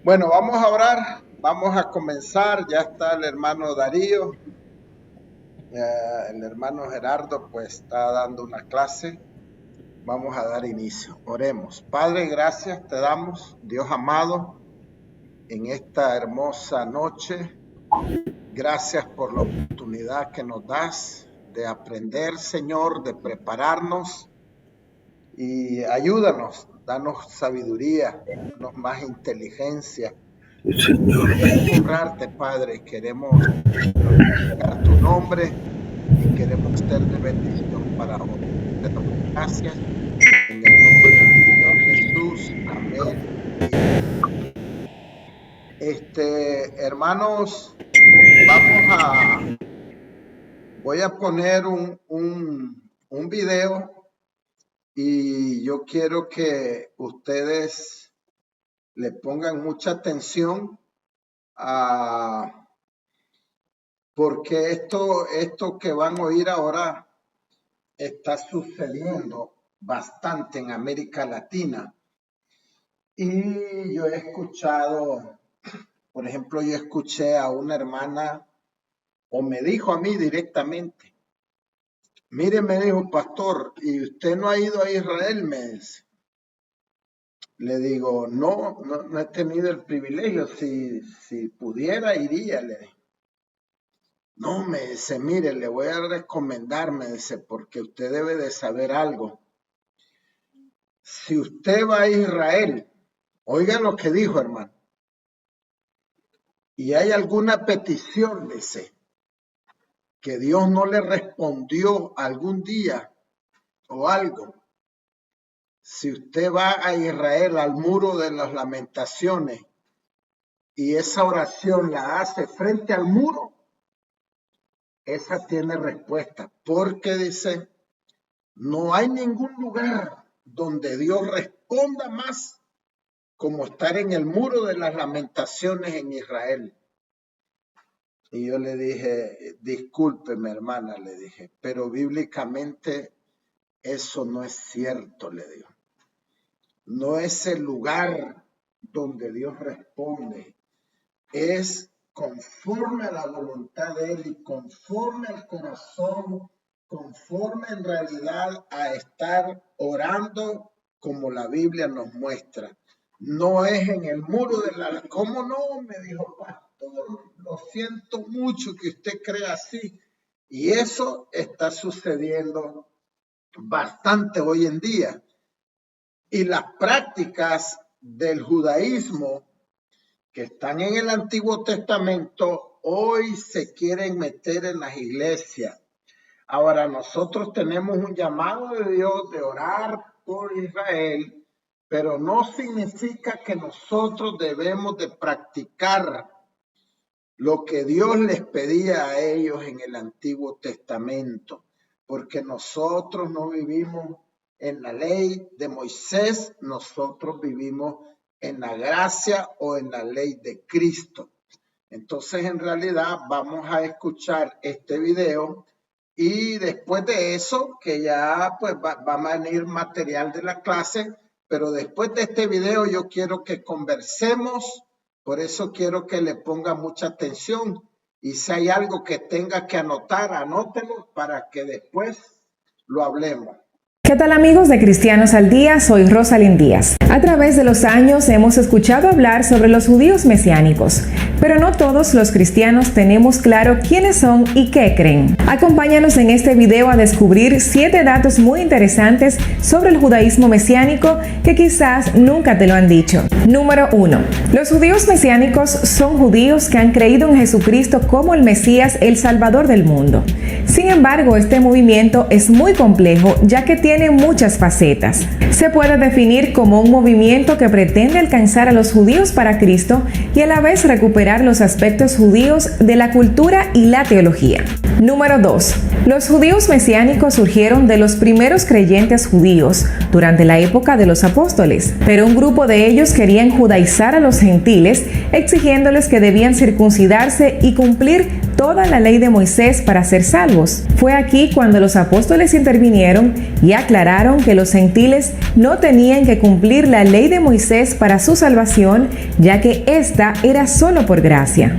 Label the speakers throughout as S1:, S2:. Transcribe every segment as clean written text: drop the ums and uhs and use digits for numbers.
S1: Bueno, vamos a orar, vamos a comenzar. Ya está el hermano Darío, el hermano Gerardo pues está dando una clase. Vamos a dar inicio. Oremos. Padre, gracias te damos, Dios amado, en esta hermosa noche. Gracias por la oportunidad que nos das de aprender, Señor, de prepararnos, y ayúdanos, danos sabiduría, danos más inteligencia. Queremos honrarte, Padre, queremos glorificar tu nombre y queremos ser de bendición para otros. Te damos gracias en el nombre del Señor Jesús. Amén. Hermanos, voy a poner un video, y yo quiero que ustedes le pongan mucha atención porque esto que van a oír ahora está sucediendo bastante en América Latina. Y yo he escuchado, por ejemplo, yo escuché a una hermana, o me dijo a mí directamente, mire, me dijo, pastor, ¿y usted no ha ido a Israel? Me dice. Le digo, no he tenido el privilegio. Si pudiera, iría, le digo. No, me dice, mire, le voy a recomendar, me dice, porque usted debe de saber algo. Si usted va a Israel, oiga lo que dijo, hermano, y hay alguna petición, dice, que Dios no le respondió algún día o algo, si usted va a Israel, al muro de las lamentaciones, y esa oración la hace frente al muro, esa tiene respuesta, porque dice, no hay ningún lugar donde Dios responda más como estar en el muro de las lamentaciones en Israel. Y yo le dije, discúlpeme, hermana, le dije, pero bíblicamente eso no es cierto, le digo. No es el lugar donde Dios responde, es conforme a la voluntad de Él y conforme al corazón, conforme en realidad a estar orando como la Biblia nos muestra. No es en el muro de la... ¿Cómo no? Me dijo, pastor, lo siento mucho que usted crea así. Y eso está sucediendo bastante hoy en día. Y las prácticas del judaísmo que están en el Antiguo Testamento, hoy se quieren meter en las iglesias. Ahora, nosotros tenemos un llamado de Dios de orar por Israel, pero no significa que nosotros debemos de practicar lo que Dios les pedía a ellos en el Antiguo Testamento, porque nosotros no vivimos en la ley de Moisés, nosotros vivimos en la gracia o en la ley de Cristo. Entonces, en realidad, vamos a escuchar este video y después de eso, que ya pues va a venir material de la clase, pero después de este video yo quiero que conversemos, por eso quiero que le ponga mucha atención, y si hay algo que tenga que anotar, anótelo para que después lo hablemos.
S2: ¿Qué tal, amigos de Cristianos al Día? Soy Rosalind Díaz. A través de los años hemos escuchado hablar sobre los judíos mesiánicos, pero no todos los cristianos tenemos claro quiénes son y qué creen. Acompáñanos en este video a descubrir 7 datos muy interesantes sobre el judaísmo mesiánico que quizás nunca te lo han dicho. Número 1. Los judíos mesiánicos son judíos que han creído en Jesucristo como el Mesías, el Salvador del mundo. Sin embargo, este movimiento es muy complejo, ya que tiene muchas facetas. Se puede definir como un movimiento que pretende alcanzar a los judíos para Cristo y a la vez recuperar los aspectos judíos de la cultura y la teología. Número 2. Los judíos mesiánicos surgieron de los primeros creyentes judíos durante la época de los apóstoles, pero un grupo de ellos querían judaizar a los gentiles, exigiéndoles que debían circuncidarse y cumplir toda la ley de Moisés para ser salvos. Fue aquí cuando los apóstoles intervinieron y aclararon que los gentiles no tenían que cumplir la ley de Moisés para su salvación, ya que esta era solo por gracia.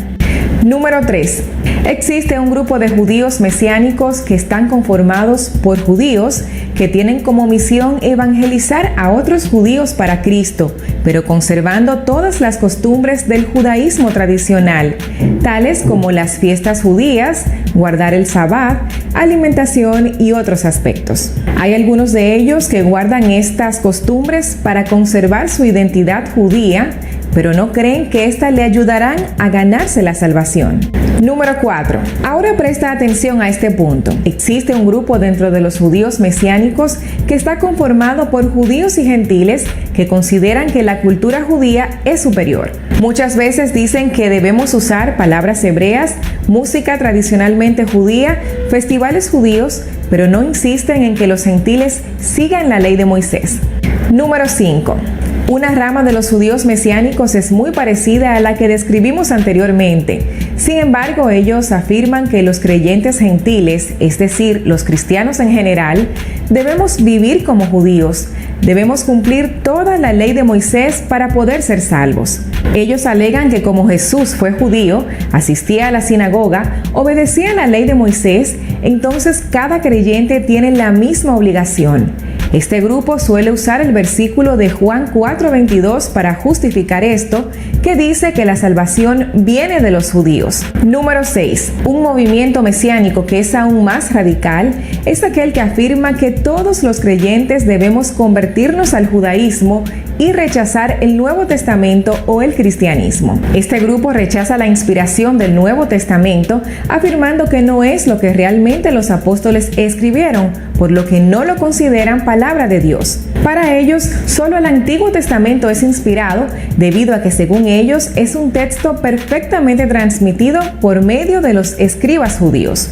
S2: Número 3. Existe un grupo de judíos mesiánicos que están conformados por judíos que tienen como misión evangelizar a otros judíos para Cristo, pero conservando todas las costumbres del judaísmo tradicional, tales como las fiestas judías, guardar el sabbat, alimentación y otros aspectos. Hay algunos de ellos que guardan estas costumbres para conservar su identidad judía, pero no creen que éstas le ayudarán a ganarse la salvación. Número 4. Ahora presta atención a este punto. Existe un grupo dentro de los judíos mesiánicos que está conformado por judíos y gentiles que consideran que la cultura judía es superior. Muchas veces dicen que debemos usar palabras hebreas, música tradicionalmente judía, festivales judíos, pero no insisten en que los gentiles sigan la ley de Moisés. Número 5. Una rama de los judíos mesiánicos es muy parecida a la que describimos anteriormente. Sin embargo, ellos afirman que los creyentes gentiles, es decir, los cristianos en general, debemos vivir como judíos. Debemos cumplir toda la ley de Moisés para poder ser salvos. Ellos alegan que como Jesús fue judío, asistía a la sinagoga, obedecía la ley de Moisés, entonces cada creyente tiene la misma obligación. Este grupo suele usar el versículo de Juan 4:22 para justificar esto, que dice que la salvación viene de los judíos. Número 6. Un movimiento mesiánico que es aún más radical es aquel que afirma que todos los creyentes debemos convertirnos al judaísmo y rechazar el Nuevo Testamento o el cristianismo. Este grupo rechaza la inspiración del Nuevo Testamento, afirmando que no es lo que realmente los apóstoles escribieron, por lo que no lo consideran palabra de Dios. Para ellos, solo el Antiguo Testamento es inspirado, debido a que según ellos es un texto perfectamente transmitido por medio de los escribas judíos.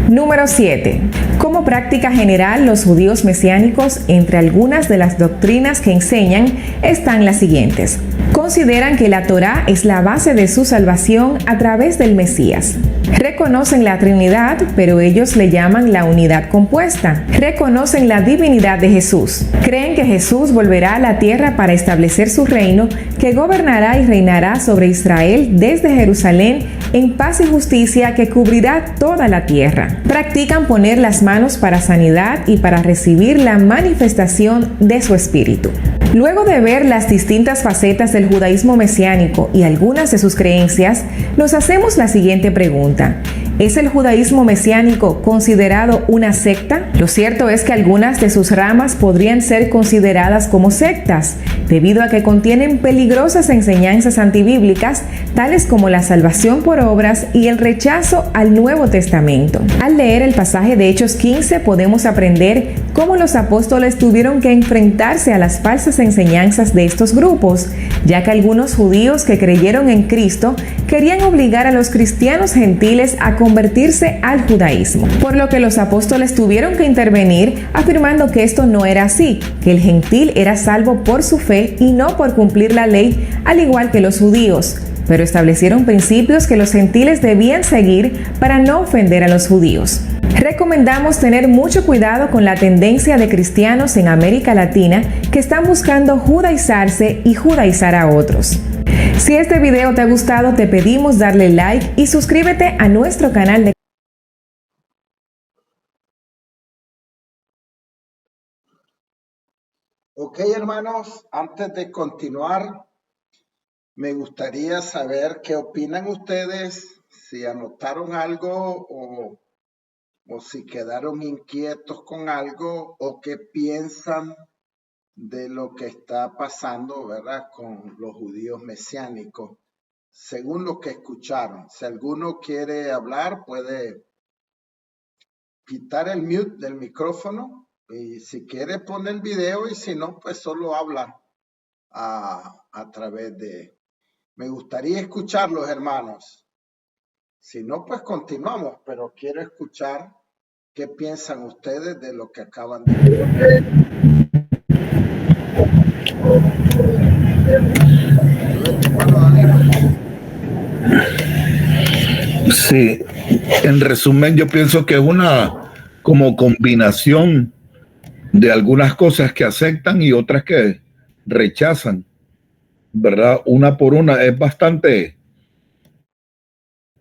S2: Número 7. Como práctica general, los judíos mesiánicos, entre algunas de las doctrinas que enseñan, están las siguientes. Consideran que la Torá es la base de su salvación a través del Mesías. Reconocen la Trinidad, pero ellos le llaman la unidad compuesta. Reconocen la divinidad de Jesús. Creen que Jesús volverá a la tierra para establecer su reino, que gobernará y reinará sobre Israel desde Jerusalén en paz y justicia que cubrirá toda la tierra. Practican poner las manos para sanidad y para recibir la manifestación de su espíritu. Luego de ver las distintas facetas del judaísmo mesiánico y algunas de sus creencias, nos hacemos la siguiente pregunta. ¿Es el judaísmo mesiánico considerado una secta? Lo cierto es que algunas de sus ramas podrían ser consideradas como sectas, debido a que contienen peligrosas enseñanzas antibíblicas, tales como la salvación por obras y el rechazo al Nuevo Testamento. Al leer el pasaje de Hechos 15 podemos aprender cómo los apóstoles tuvieron que enfrentarse a las falsas enseñanzas de estos grupos, ya que algunos judíos que creyeron en Cristo querían obligar a los cristianos gentiles a convertirse al judaísmo, por lo que los apóstoles tuvieron que intervenir afirmando que esto no era así, que el gentil era salvo por su fe y no por cumplir la ley, al igual que los judíos, pero establecieron principios que los gentiles debían seguir para no ofender a los judíos. Recomendamos tener mucho cuidado con la tendencia de cristianos en América Latina que están buscando judaizarse y judaizar a otros. Si este video te ha gustado, te pedimos darle like y suscríbete a nuestro canal de...
S1: Ok, hermanos, antes de continuar, me gustaría saber qué opinan ustedes, si anotaron algo o si quedaron inquietos con algo o qué piensan de lo que está pasando, ¿verdad?, con los judíos mesiánicos, según lo que escucharon. Si alguno quiere hablar, puede quitar el mute del micrófono y si quiere pone el video y si no, pues solo habla a través de... Me gustaría escucharlos, hermanos. Si no, pues continuamos, pero quiero escuchar qué piensan ustedes de lo que acaban de decir.
S3: Sí, En resumen, yo pienso que es una como combinación de algunas cosas que aceptan y otras que rechazan, ¿verdad? Una por una. Es bastante,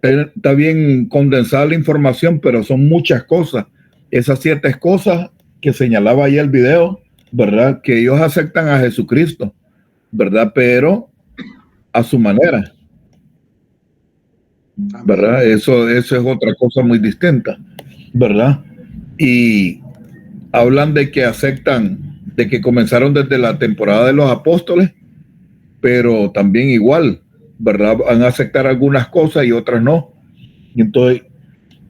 S3: está bien condensada la información, pero son muchas cosas. Esas 7 cosas que señalaba ahí el video, ¿verdad? Que ellos aceptan a Jesucristo, ¿verdad? Pero a su manera, ¿verdad?
S1: Amén.
S3: Eso es otra cosa muy distinta, ¿verdad? Y hablan de que aceptan, de que comenzaron desde la temporada de los apóstoles, pero también igual, ¿verdad? Van a aceptar algunas cosas y otras no. Y entonces,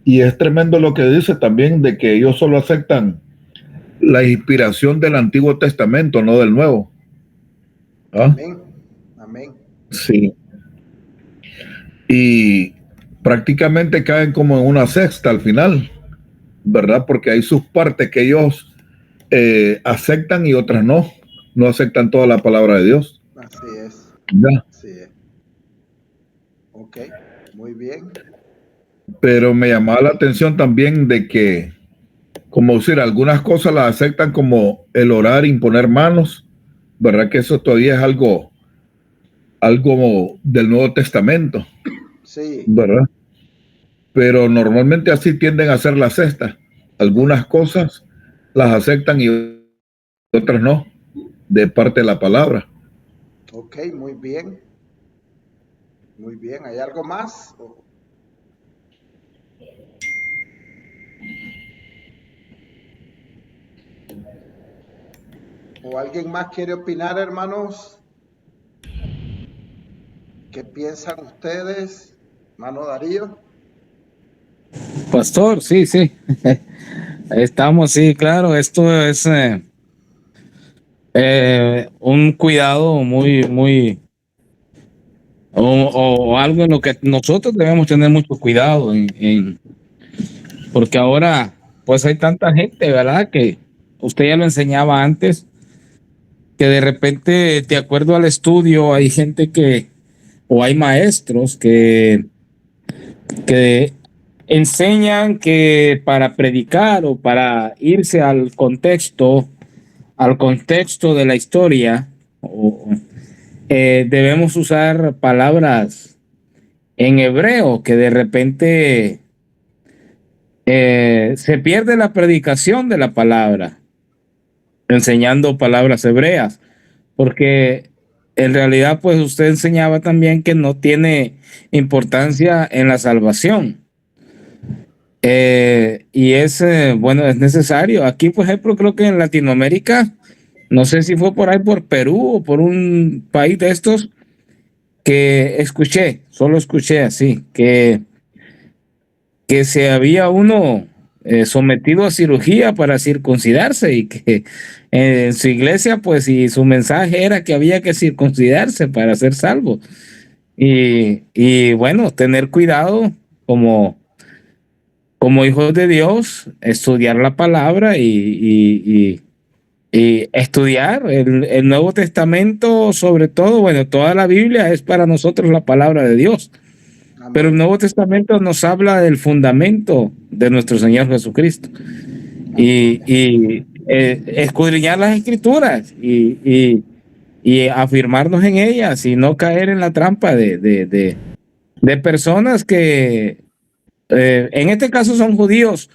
S3: y es tremendo lo que dice también de que ellos solo aceptan la inspiración del Antiguo Testamento, no del Nuevo. ¿Ah?
S1: Amén. Amén.
S3: Sí. Y prácticamente caen como en una sexta al final, ¿verdad? Porque hay sus partes que ellos aceptan y otras no. No aceptan toda la palabra de Dios.
S1: Así es.
S3: ¿Ya?
S1: Así es. Ok, muy bien.
S3: Pero me llamaba la atención también de que, como decir, algunas cosas las aceptan como el orar, imponer manos, ¿verdad? Que eso todavía es algo del Nuevo Testamento,
S1: Sí,
S3: ¿verdad? Pero normalmente así tienden a ser las cestas. Algunas cosas las aceptan y otras no, de parte de la palabra.
S1: ok, muy bien. Muy bien. ¿Hay algo más? ¿O alguien más quiere opinar, hermanos? ¿Qué piensan ustedes, hermano Darío?
S4: Pastor, sí, sí. Estamos, sí, claro, esto es un cuidado o algo en lo que nosotros debemos tener mucho cuidado, porque ahora, pues hay tanta gente, ¿verdad? Que usted ya lo enseñaba antes, que de repente, de acuerdo al estudio, hay gente o hay maestros que enseñan que para predicar o para irse al contexto de la historia, debemos usar palabras en hebreo, que de repente se pierde la predicación de la palabra, enseñando palabras hebreas, porque en realidad pues usted enseñaba también que no tiene importancia en la salvación. Y bueno, es necesario. Aquí, por ejemplo, creo que en Latinoamérica, no sé si fue por ahí, por Perú o por un país de estos, que solo escuché así, que se había uno sometido a cirugía para circuncidarse y que en su iglesia, pues, y su mensaje era que había que circuncidarse para ser salvo. Y bueno, tener cuidado como hijos de Dios, estudiar la palabra y estudiar el Nuevo Testamento, sobre todo, bueno, toda la Biblia es para nosotros la palabra de Dios, pero el
S1: Amén.
S4: Nuevo Testamento nos habla del fundamento de nuestro Señor Jesucristo y escudriñar las Escrituras y afirmarnos en ellas y no caer en la trampa de personas que en este caso son judíos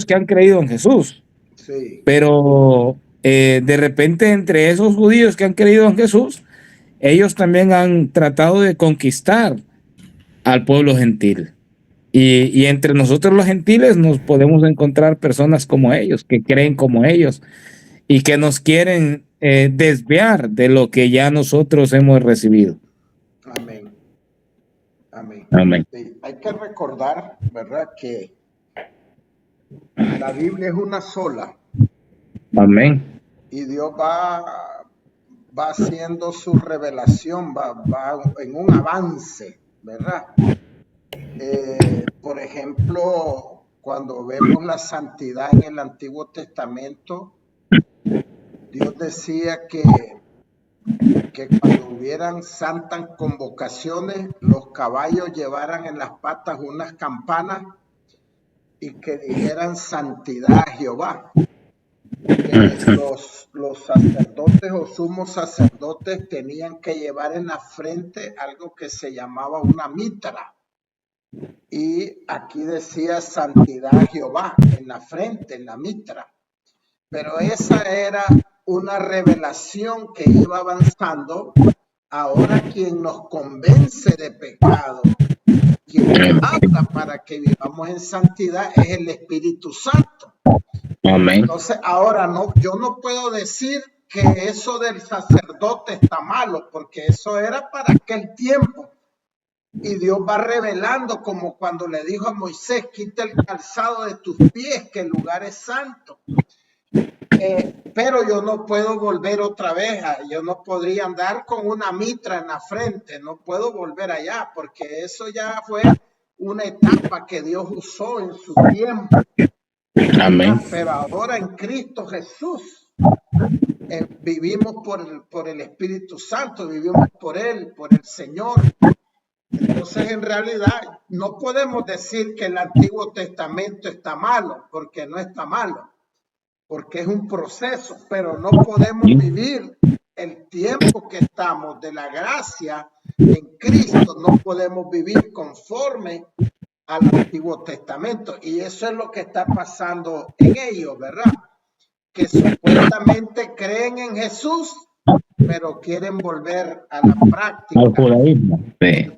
S4: que han creído en Jesús,
S1: Sí,
S4: pero de repente entre esos judíos que han creído en Jesús, ellos también han tratado de conquistar al pueblo gentil. Y entre nosotros los gentiles nos podemos encontrar personas como ellos, que creen como ellos y que nos quieren desviar de lo que ya nosotros hemos recibido.
S1: amén. Amén.
S4: Amén.
S1: Sí, hay que recordar, ¿verdad? Que la Biblia es una sola
S4: Amén.
S1: y Dios va haciendo su revelación, va en un avance, ¿verdad? Por ejemplo, cuando vemos la santidad en el Antiguo Testamento, Dios decía que cuando hubieran santas convocaciones, los caballos llevaran en las patas unas campanas y que dijeran santidad a Jehová. Los sacerdotes o sumos sacerdotes tenían que llevar en la frente algo que se llamaba una mitra. Y aquí decía santidad a Jehová en la frente, en la mitra. Pero esa era una revelación que iba avanzando. Ahora quien nos convence de pecado, quien habla para que vivamos en santidad es el Espíritu Santo.
S4: Amén.
S1: Entonces ahora yo no puedo decir que eso del sacerdote está malo, porque eso era para aquel tiempo. Y Dios va revelando, como cuando le dijo a Moisés, quita el calzado de tus pies, que el lugar es santo. Pero yo no puedo volver otra vez, yo no podría andar con una mitra en la frente, no puedo volver allá, porque eso ya fue una etapa que Dios usó en su tiempo.
S4: Amén.
S1: Pero ahora en Cristo Jesús vivimos por el Espíritu Santo, vivimos por Él, por el Señor. Entonces, en realidad, no podemos decir que el Antiguo Testamento está malo, porque no está malo, porque es un proceso, pero no podemos vivir el tiempo que estamos de la gracia en Cristo, no podemos vivir conforme al Antiguo Testamento. Y eso es lo que está pasando en ellos, ¿verdad? Que supuestamente creen en Jesús, pero quieren volver a la práctica.
S4: Al judaísmo,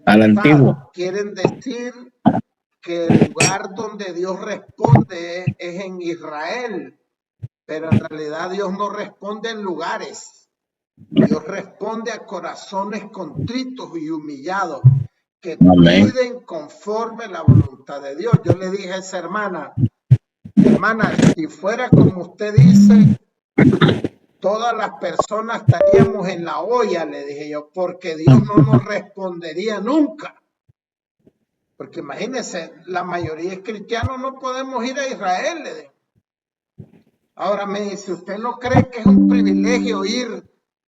S4: al antiguo.
S1: Quieren decir que el lugar donde Dios responde es en Israel, pero en realidad Dios no responde en lugares. Dios responde a corazones contritos y humillados que piden conforme la voluntad de Dios. Yo le dije a esa hermana, si fuera como usted dice, todas las personas estaríamos en la olla, le dije yo, porque Dios no nos respondería nunca. Porque imagínense, la mayoría es cristianos, no podemos ir a Israel, le dije. Ahora me dice, ¿usted no cree que es un privilegio ir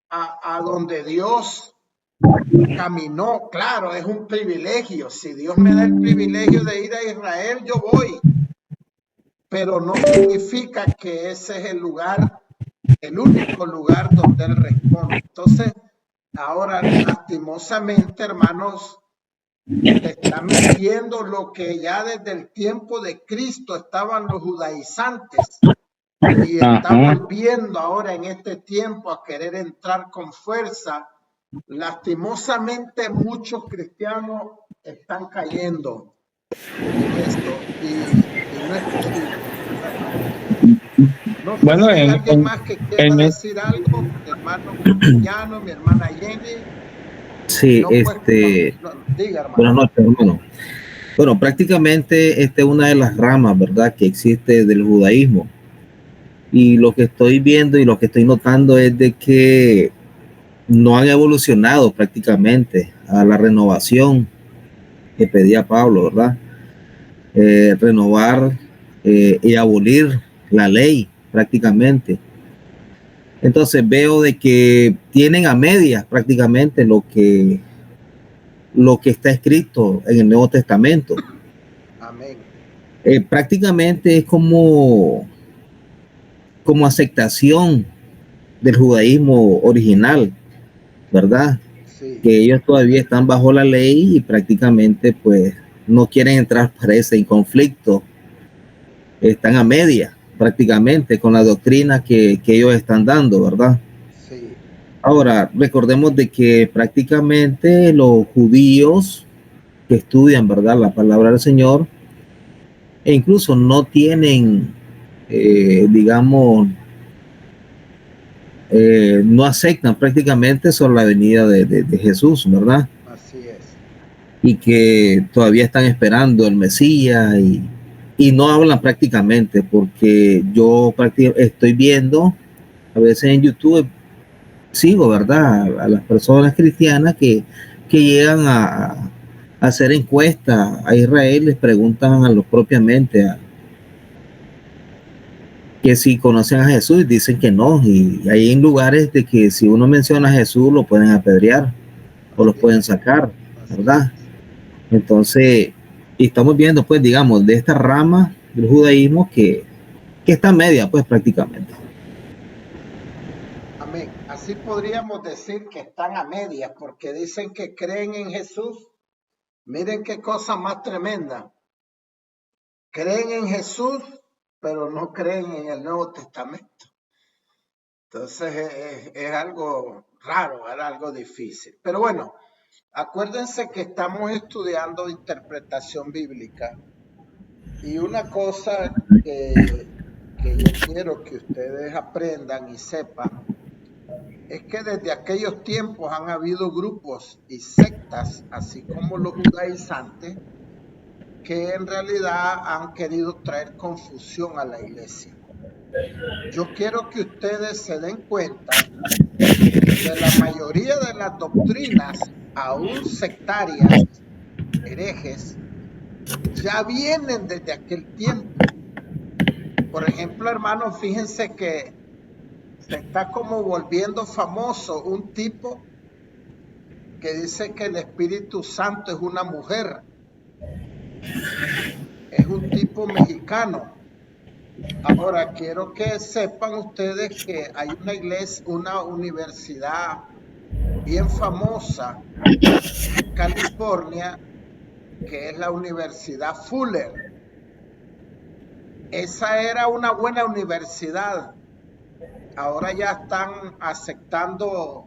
S1: a donde Dios caminó? Claro, es un privilegio. Si Dios me da el privilegio de ir a Israel, yo voy. Pero no significa que ese es el lugar, el único lugar donde Él responde. Entonces, ahora lastimosamente, hermanos, están viendo lo que ya desde el tiempo de Cristo estaban los judaizantes. Y estamos viendo ahora en este tiempo a querer entrar con fuerza. Lastimosamente muchos cristianos están cayendo en esto y no es posible. No sé
S4: Bueno,
S1: si hay alguien más que quiera decir algo, mi hermano Cristiano, mi hermana Jenny.
S5: Sí,
S1: no, diga, hermano.
S5: Buenas noches, hermano. Bueno, prácticamente esta es una de las ramas, ¿verdad?, que existe del judaísmo. Y lo que estoy viendo y lo que estoy notando es de que no han evolucionado prácticamente a la renovación que pedía Pablo, ¿verdad? Renovar y abolir la ley prácticamente. Entonces veo de que tienen a medias prácticamente lo que está escrito en el Nuevo Testamento.
S1: Amén.
S5: Prácticamente es como aceptación del judaísmo original, ¿verdad?
S1: Sí.
S5: Que ellos todavía están bajo la ley y prácticamente pues no quieren entrar, parece, en conflicto. Están a media prácticamente con la doctrina que ellos están dando, ¿verdad?
S1: Sí.
S5: Ahora, recordemos de que prácticamente los judíos que estudian, ¿verdad?, la palabra del Señor, e incluso no tienen, digamos, no aceptan prácticamente sobre la venida de Jesús, ¿verdad?
S1: Así es.
S5: Y que todavía están esperando el Mesías y no hablan prácticamente, porque yo estoy viendo a veces en YouTube, sigo, ¿verdad?, a las personas cristianas que llegan a hacer encuestas a Israel, les preguntan a los propiamente que si conocen a Jesús y dicen que no, y hay en lugares de que si uno menciona a Jesús lo pueden apedrear o los pueden sacar, ¿verdad? Entonces, y estamos viendo, pues, digamos, de esta rama del judaísmo que está media, pues prácticamente.
S1: Amén. Así podríamos decir que están a medias, porque dicen que creen en Jesús. Miren qué cosa más tremenda. Creen en Jesús, pero no creen en el Nuevo Testamento. Entonces es algo raro, es algo difícil. Pero bueno, acuérdense que estamos estudiando interpretación bíblica. Y una cosa que yo quiero que ustedes aprendan y sepan es que desde aquellos tiempos han habido grupos y sectas, así como los judaizantes, que en realidad han querido traer confusión a la iglesia. Yo quiero que ustedes se den cuenta que la mayoría de las doctrinas, aún sectarias, herejes, ya vienen desde aquel tiempo. Por ejemplo, hermanos, fíjense que se está como volviendo famoso un tipo que dice que el Espíritu Santo es una mujer. Es un tipo mexicano. Ahora, quiero que sepan ustedes que hay una iglesia, una universidad bien famosa en California, que es la Universidad Fuller. Esa era una buena universidad. Ahora ya están aceptando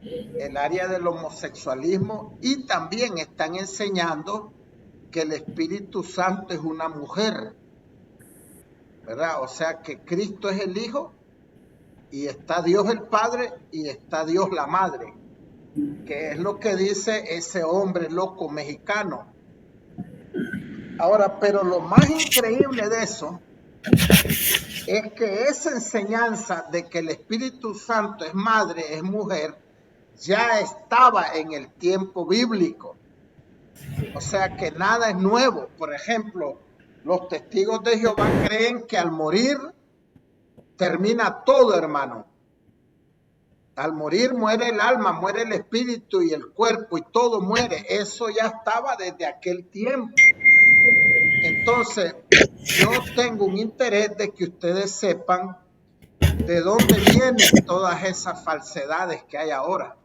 S1: el área del homosexualismo y también están enseñando que el Espíritu Santo es una mujer, ¿verdad? O sea que Cristo es el Hijo y está Dios el Padre y está Dios la Madre, que es lo que dice ese hombre loco mexicano. Ahora, pero lo más increíble de eso es que esa enseñanza de que el Espíritu Santo es madre, es mujer, ya estaba en el tiempo bíblico. O sea que nada es nuevo. Por ejemplo, los testigos de Jehová creen que al morir termina todo, hermano. Al morir muere el alma, muere el espíritu y el cuerpo y todo muere. Eso ya estaba desde aquel tiempo. Entonces, yo tengo un interés de que ustedes sepan de dónde vienen todas esas falsedades que hay ahora,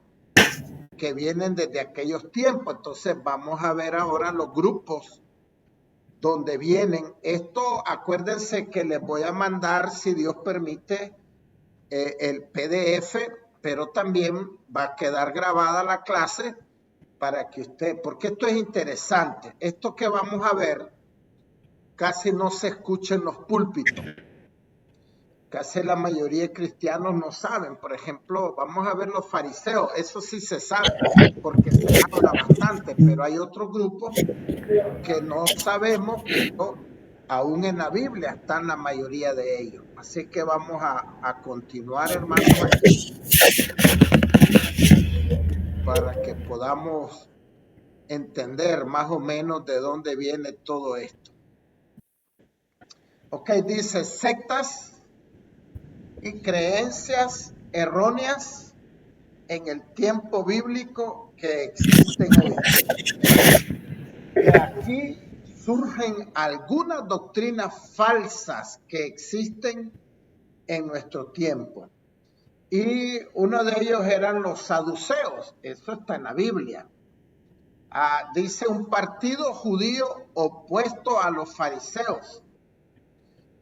S1: que vienen desde aquellos tiempos. Entonces, vamos a ver ahora los grupos donde vienen. Esto, acuérdense que les voy a mandar, si Dios permite, el PDF, pero también va a quedar grabada la clase para que usted, porque esto es interesante. Esto que vamos a ver casi no se escucha en los púlpitos. Casi la mayoría de cristianos no saben. Por ejemplo, vamos a ver los fariseos. Eso sí se sabe porque se habla bastante, pero hay otros grupos que no sabemos, pero aún en la Biblia están la mayoría de ellos. Así que vamos a continuar, hermanos, aquí para que podamos entender más o menos de dónde viene todo esto. Ok, dice sectas y creencias erróneas en el tiempo bíblico que existen hoy. De aquí surgen algunas doctrinas falsas que existen en nuestro tiempo. Y uno de ellos eran los saduceos. Eso está en la Biblia. Dice un partido judío opuesto a los fariseos.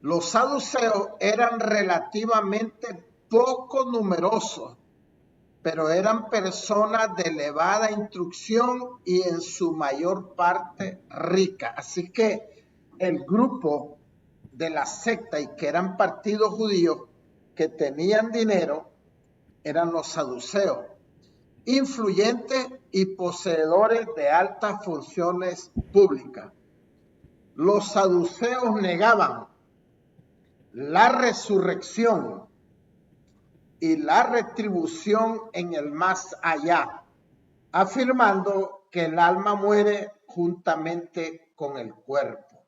S1: Los saduceos eran relativamente poco numerosos, pero eran personas de elevada instrucción y en su mayor parte ricas. Así que el grupo de la secta y que eran partidos judíos que tenían dinero eran los saduceos, influyentes y poseedores de altas funciones públicas. Los saduceos negaban la resurrección y la retribución en el más allá, afirmando que el alma muere juntamente con el cuerpo.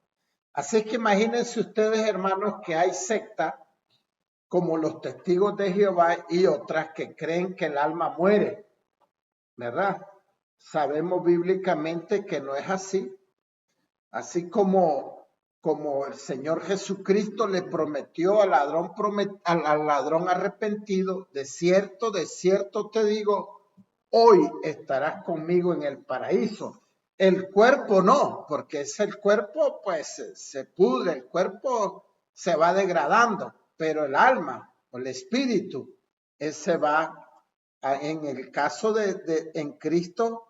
S1: Así que imagínense ustedes, hermanos, que hay sectas como los testigos de Jehová y otras que creen que el alma muere, ¿verdad? Sabemos bíblicamente que no es así. Así como como el Señor Jesucristo le prometió al ladrón arrepentido, de cierto te digo, hoy estarás conmigo en el paraíso. El cuerpo no, porque es el cuerpo, pues se pudre, el cuerpo se va degradando, pero el alma o el espíritu, ese va, en el caso en Cristo,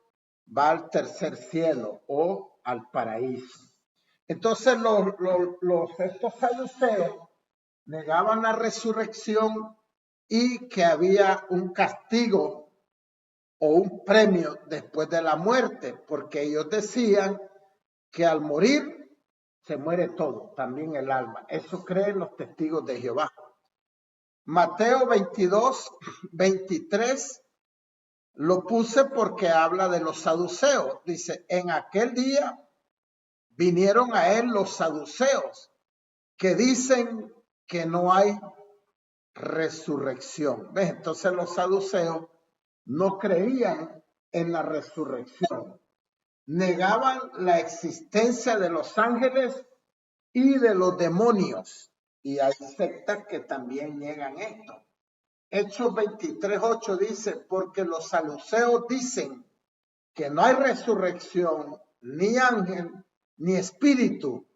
S1: va al tercer cielo o al paraíso. Entonces estos saduceos negaban la resurrección y que había un castigo o un premio después de la muerte, porque ellos decían que al morir se muere todo, también el alma. Eso creen los testigos de Jehová. Mateo 22, 23 lo puse porque habla de los saduceos. Dice, en aquel día vinieron a él los saduceos, que dicen que no hay resurrección. ¿Ves? Entonces los saduceos no creían en la resurrección. Negaban la existencia de los ángeles y de los demonios. Y hay sectas que también niegan esto. Hechos 23:8 dice, porque los saduceos dicen que no hay resurrección, ni ángel, ni espíritu,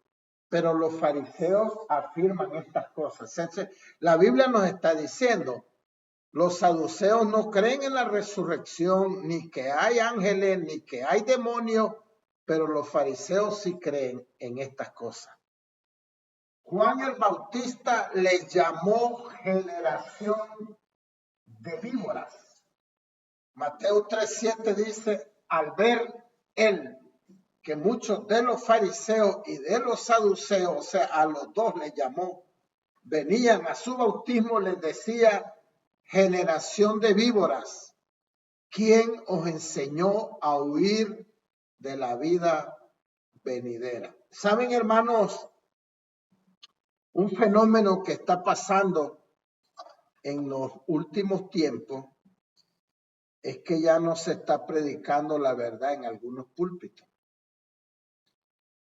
S1: pero los fariseos afirman estas cosas. Entonces, la Biblia nos está diciendo, los saduceos no creen en la resurrección, ni que hay ángeles, ni que hay demonios, pero los fariseos sí creen en estas cosas. Juan el Bautista les llamó generación de víboras. Mateo 3:7 dice, al ver él que muchos de los fariseos y de los saduceos, o sea, a los dos les llamó, venían a su bautismo, les decía, generación de víboras, ¿quién os enseñó a huir de la vida venidera? ¿Saben, hermanos? Un fenómeno que está pasando en los últimos tiempos es que ya no se está predicando la verdad en algunos púlpitos.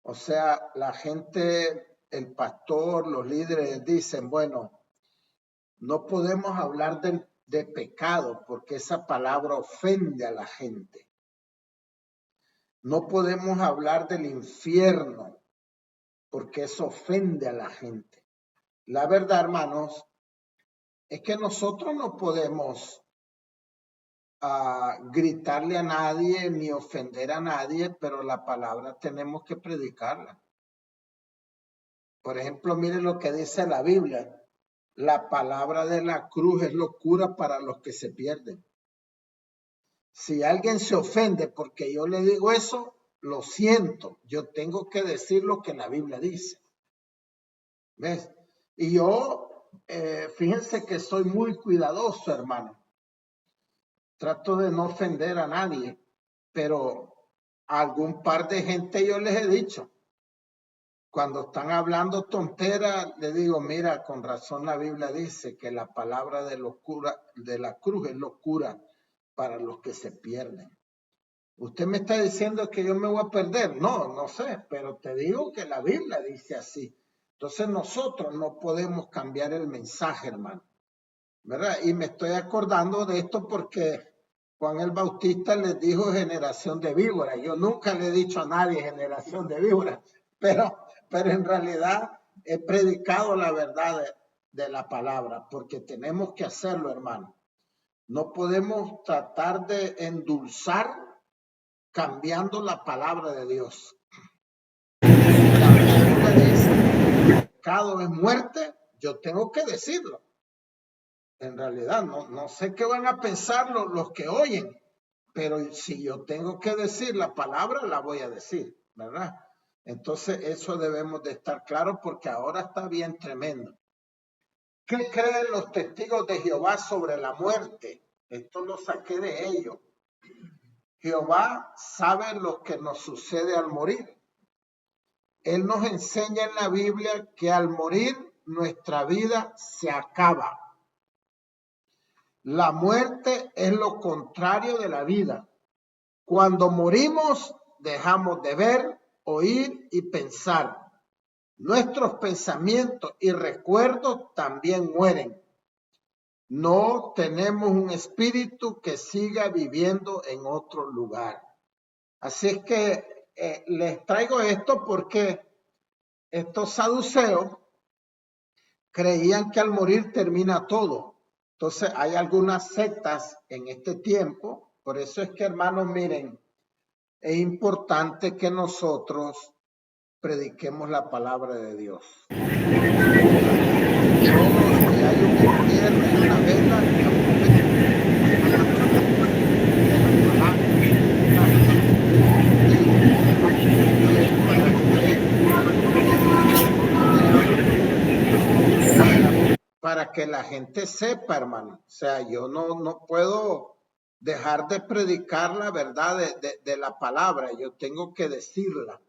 S1: O sea, la gente, el pastor, los líderes dicen, bueno, no podemos hablar de pecado porque esa palabra ofende a la gente. No podemos hablar del infierno porque eso ofende a la gente. La verdad, hermanos, es que nosotros no podemos gritarle a nadie ni ofender a nadie, pero la palabra tenemos que predicarla. Por ejemplo, miren lo que dice la Biblia. La palabra de la cruz es locura para los que se pierden. Si alguien se ofende porque yo le digo eso, lo siento. Yo tengo que decir lo que la Biblia dice. ¿Ves? Y yo, fíjense que soy muy cuidadoso, hermano. Trato de no ofender a nadie, pero a algún par de gente yo les he dicho, cuando están hablando tonteras, les digo, mira, con razón la Biblia dice que la palabra de la cruz es locura para los que se pierden. ¿Usted me está diciendo que yo me voy a perder? No, no sé, pero te digo que la Biblia dice así. Entonces nosotros no podemos cambiar el mensaje, hermano, ¿verdad? Y me estoy acordando de esto porque Juan el Bautista les dijo generación de víboras. Yo nunca le he dicho a nadie generación de víboras, pero en realidad he predicado la verdad de la palabra, porque tenemos que hacerlo, hermano. No podemos tratar de endulzar cambiando la palabra de Dios. La Biblia dice, pecado es muerte, yo tengo que decirlo. En realidad, no sé qué van a pensar los que oyen, pero si yo tengo que decir la palabra, la voy a decir, ¿verdad? Entonces, eso debemos de estar claros porque ahora está bien tremendo. ¿Qué creen los testigos de Jehová sobre la muerte? Esto lo saqué de ellos. Jehová sabe lo que nos sucede al morir. Él nos enseña en la Biblia que al morir nuestra vida se acaba. La muerte es lo contrario de la vida. Cuando morimos, dejamos de ver, oír y pensar. nuestros pensamientos y recuerdos también mueren. No tenemos un espíritu que siga viviendo en otro lugar. Así es que les traigo esto porque estos saduceos creían que al morir termina todo. Entonces hay algunas sectas en este tiempo. Por eso es que, hermanos, miren, es importante que nosotros prediquemos la palabra de Dios. Si hay un infierno y una vela, para que la gente sepa, hermano. O sea, yo no puedo dejar de predicar la verdad de la palabra. Yo tengo que decirla.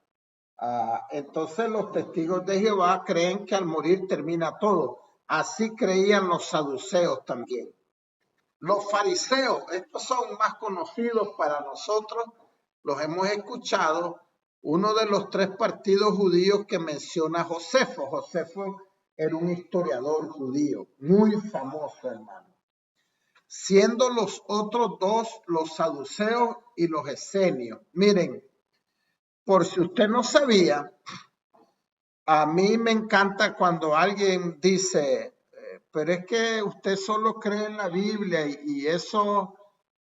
S1: Entonces los testigos de Jehová creen que al morir termina todo. Así creían los saduceos también. Los fariseos, estos son más conocidos para nosotros, los hemos escuchado. Uno de los 3 partidos judíos que menciona Josefo. Josefo era un historiador judío, muy famoso, hermano. Siendo los otros 2 los saduceos y los esenios. Miren, por si usted no sabía, a mí me encanta cuando alguien dice, pero es que usted solo cree en la Biblia y eso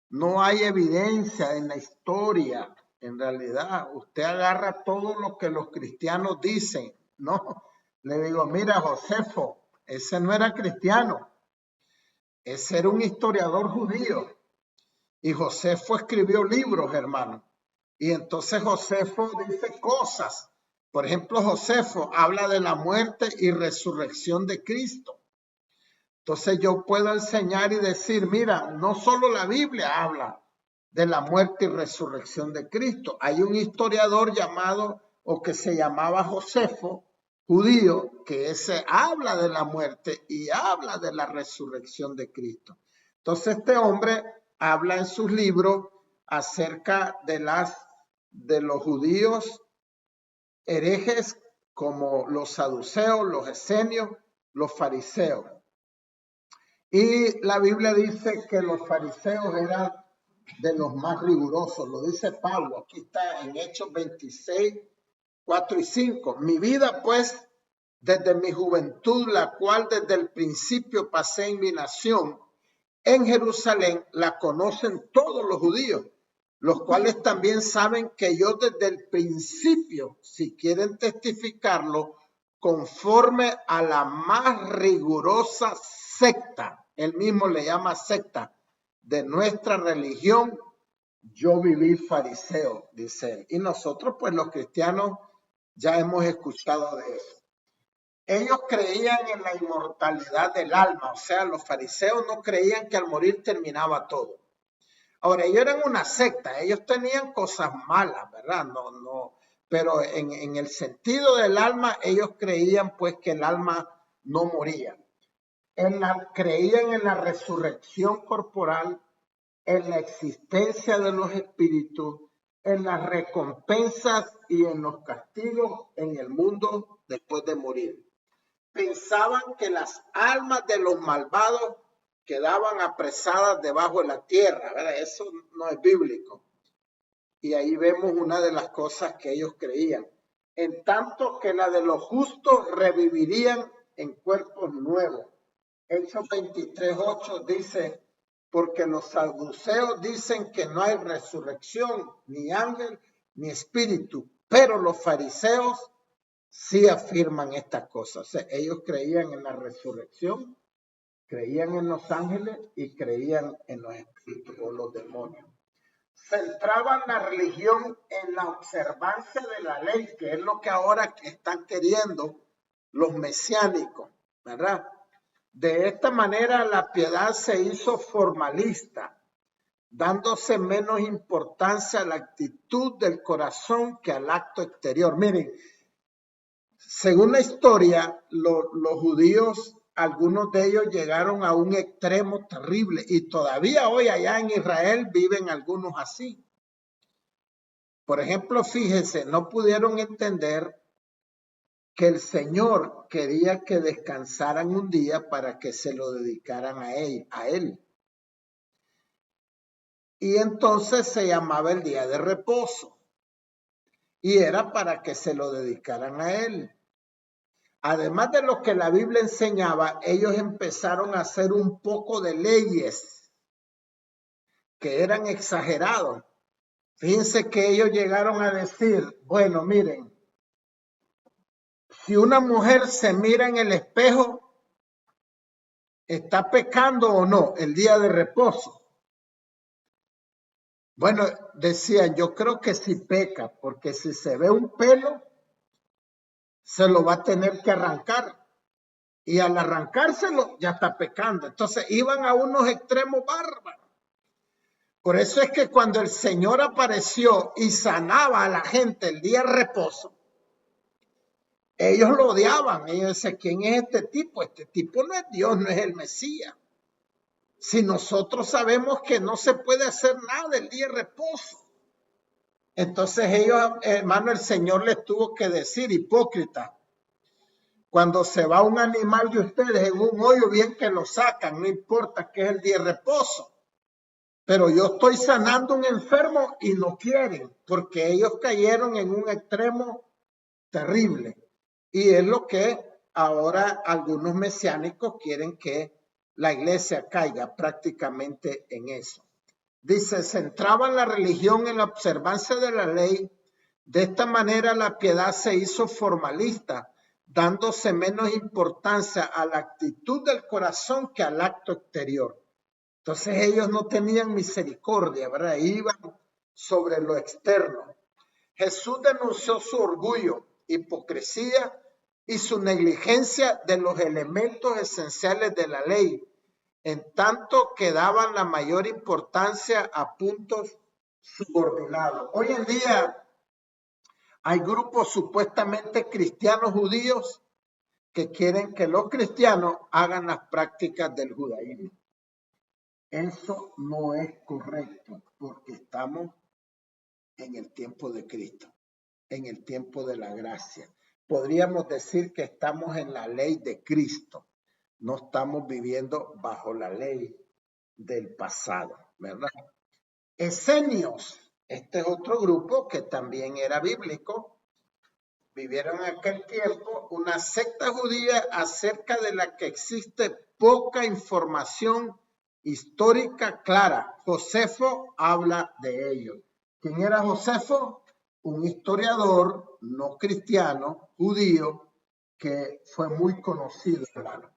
S1: no hay evidencia en la historia. En realidad, usted agarra todo lo que los cristianos dicen, ¿no? Le digo, mira, Josefo, ese no era cristiano, ese era un historiador judío. Y Josefo escribió libros, hermano. Y entonces Josefo dice cosas. Por ejemplo, Josefo habla de la muerte y resurrección de Cristo. Entonces yo puedo enseñar y decir, mira, no solo la Biblia habla de la muerte y resurrección de Cristo. Hay un historiador llamado, o que se llamaba Josefo, judío, que ese habla de la muerte y habla de la resurrección de Cristo. Entonces este hombre habla en sus libros acerca de los judíos herejes como los saduceos, los esenios, los fariseos. Y la Biblia dice que los fariseos eran de los más rigurosos, lo dice Pablo, aquí está en Hechos 26, 4 y 5. Mi vida pues, desde mi juventud, la cual desde el principio pasé en mi nación, en Jerusalén, la conocen todos los judíos, los cuales también saben que yo desde el principio, si quieren testificarlo, conforme a la más rigurosa secta, él mismo le llama secta, de nuestra religión, yo viví fariseo, dice él. Y nosotros, pues los cristianos, ya hemos escuchado de eso. Ellos creían en la inmortalidad del alma, o sea, los fariseos no creían que al morir terminaba todo. Ahora, ellos eran una secta, ellos tenían cosas malas, ¿verdad? Pero en el sentido del alma, ellos creían pues que el alma no moría. Creían en la resurrección corporal, en la existencia de los espíritus, en las recompensas y en los castigos en el mundo después de morir. Pensaban que las almas de los malvados quedaban apresadas debajo de la tierra, ¿verdad? Eso no es bíblico. Y ahí vemos una de las cosas que ellos creían. En tanto que la de los justos revivirían en cuerpos nuevos. Hechos 23:8 dice, porque los saduceos dicen que no hay resurrección, ni ángel, ni espíritu, pero los fariseos sí afirman estas cosas. O sea, ellos creían en la resurrección, creían en los ángeles y creían en los espíritus o los demonios. Centraban la religión en la observancia de la ley, que es lo que ahora están queriendo los mesiánicos, ¿verdad? De esta manera la piedad se hizo formalista, dándose menos importancia a la actitud del corazón que al acto exterior. Miren, según la historia, los judíos, algunos de ellos llegaron a un extremo terrible y todavía hoy allá en Israel viven algunos así. Por ejemplo, fíjense, no pudieron entender que el Señor quería que descansaran un día para que se lo dedicaran a él. Y entonces se llamaba el día de reposo. Y era para que se lo dedicaran a él. Además de lo que la Biblia enseñaba, ellos empezaron a hacer un poco de leyes que eran exagerados. Fíjense que ellos llegaron a decir, bueno, miren, si una mujer se mira en el espejo, ¿está pecando o no el día de reposo? Bueno, decían, yo creo que sí peca, porque si se ve un pelo, se lo va a tener que arrancar. Y al arrancárselo, ya está pecando. Entonces iban a unos extremos bárbaros. Por eso es que cuando el Señor apareció y sanaba a la gente el día de reposo, ellos lo odiaban. Ellos decían, ¿quién es este tipo? Este tipo no es Dios, no es el Mesías. Si nosotros sabemos que no se puede hacer nada el día de reposo. Entonces ellos, hermano, el Señor les tuvo que decir, hipócrita, cuando se va un animal de ustedes en un hoyo, bien que lo sacan, no importa que es el día de reposo. Pero yo estoy sanando un enfermo y no quieren, porque ellos cayeron en un extremo terrible. Y es lo que ahora algunos mesiánicos quieren que la iglesia caiga prácticamente en eso. Dice, centraban la religión en la observancia de la ley. De esta manera la piedad se hizo formalista, dándose menos importancia a la actitud del corazón que al acto exterior. Entonces ellos no tenían misericordia, ¿verdad? Iban sobre lo externo. Jesús denunció su orgullo, hipocresía y su negligencia de los elementos esenciales de la ley, en tanto que daban la mayor importancia a puntos subordinados. Hoy en día hay grupos supuestamente cristianos judíos que quieren que los cristianos hagan las prácticas del judaísmo. Eso no es correcto porque estamos en el tiempo de Cristo, en el tiempo de la gracia. Podríamos decir que estamos en la ley de Cristo, no estamos viviendo bajo la ley del pasado, ¿verdad? Esenios, este es otro grupo que también era bíblico, vivieron en aquel tiempo una secta judía acerca de la que existe poca información histórica clara. Josefo habla de ello. ¿Quién era Josefo? Un historiador no cristiano, judío, que fue muy conocido, hermano.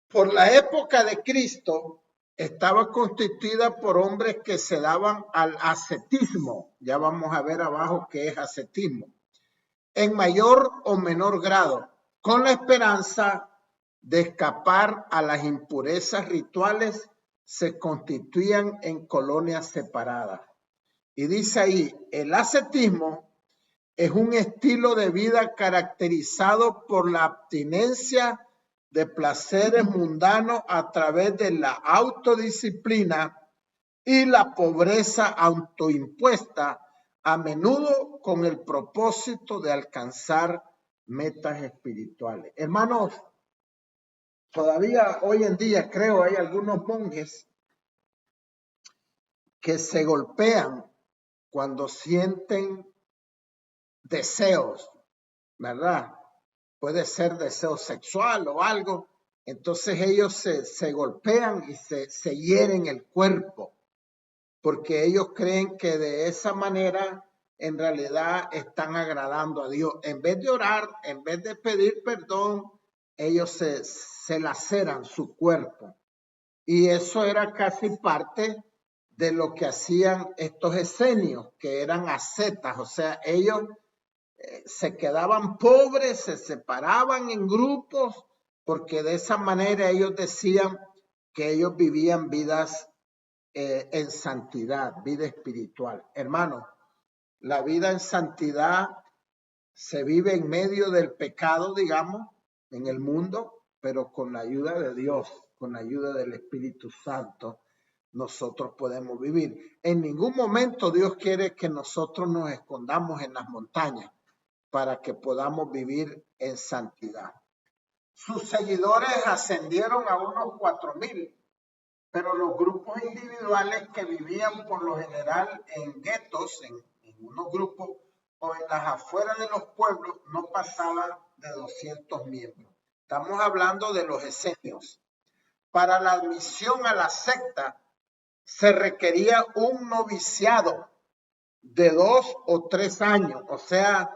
S1: Por la época de Cristo, estaba constituida por hombres que se daban al ascetismo. Ya vamos a ver abajo qué es ascetismo. En mayor o menor grado, con la esperanza de escapar a las impurezas rituales, se constituían en colonias separadas. Y dice ahí, el ascetismo es un estilo de vida caracterizado por la abstinencia de placeres mundanos a través de la autodisciplina y la pobreza autoimpuesta, a menudo con el propósito de alcanzar metas espirituales. Hermanos, todavía hoy en día creo hay algunos monjes que se golpean cuando sienten deseos, ¿verdad? Puede ser deseo sexual o algo. Entonces ellos se golpean y se hieren el cuerpo, porque ellos creen que de esa manera en realidad están agradando a Dios. En vez de orar, en vez de pedir perdón, ellos se laceran su cuerpo. Y eso era casi parte de lo que hacían estos esenios, que eran ascetas, o sea, ellos se quedaban pobres, se separaban en grupos, porque de esa manera ellos decían que ellos vivían vidas en santidad, vida espiritual. Hermano, la vida en santidad se vive en medio del pecado, digamos, en el mundo, pero con la ayuda de Dios, con la ayuda del Espíritu Santo, nosotros podemos vivir. En ningún momento Dios quiere que nosotros nos escondamos en las montañas para que podamos vivir en santidad. Sus seguidores ascendieron a unos 4,000, pero los grupos individuales que vivían por lo general en guetos, en unos grupos o en las afueras de los pueblos, no pasaban de 200 miembros. Estamos hablando de los esenios. Para la admisión a la secta se requería un noviciado de 2 o 3 años, o sea,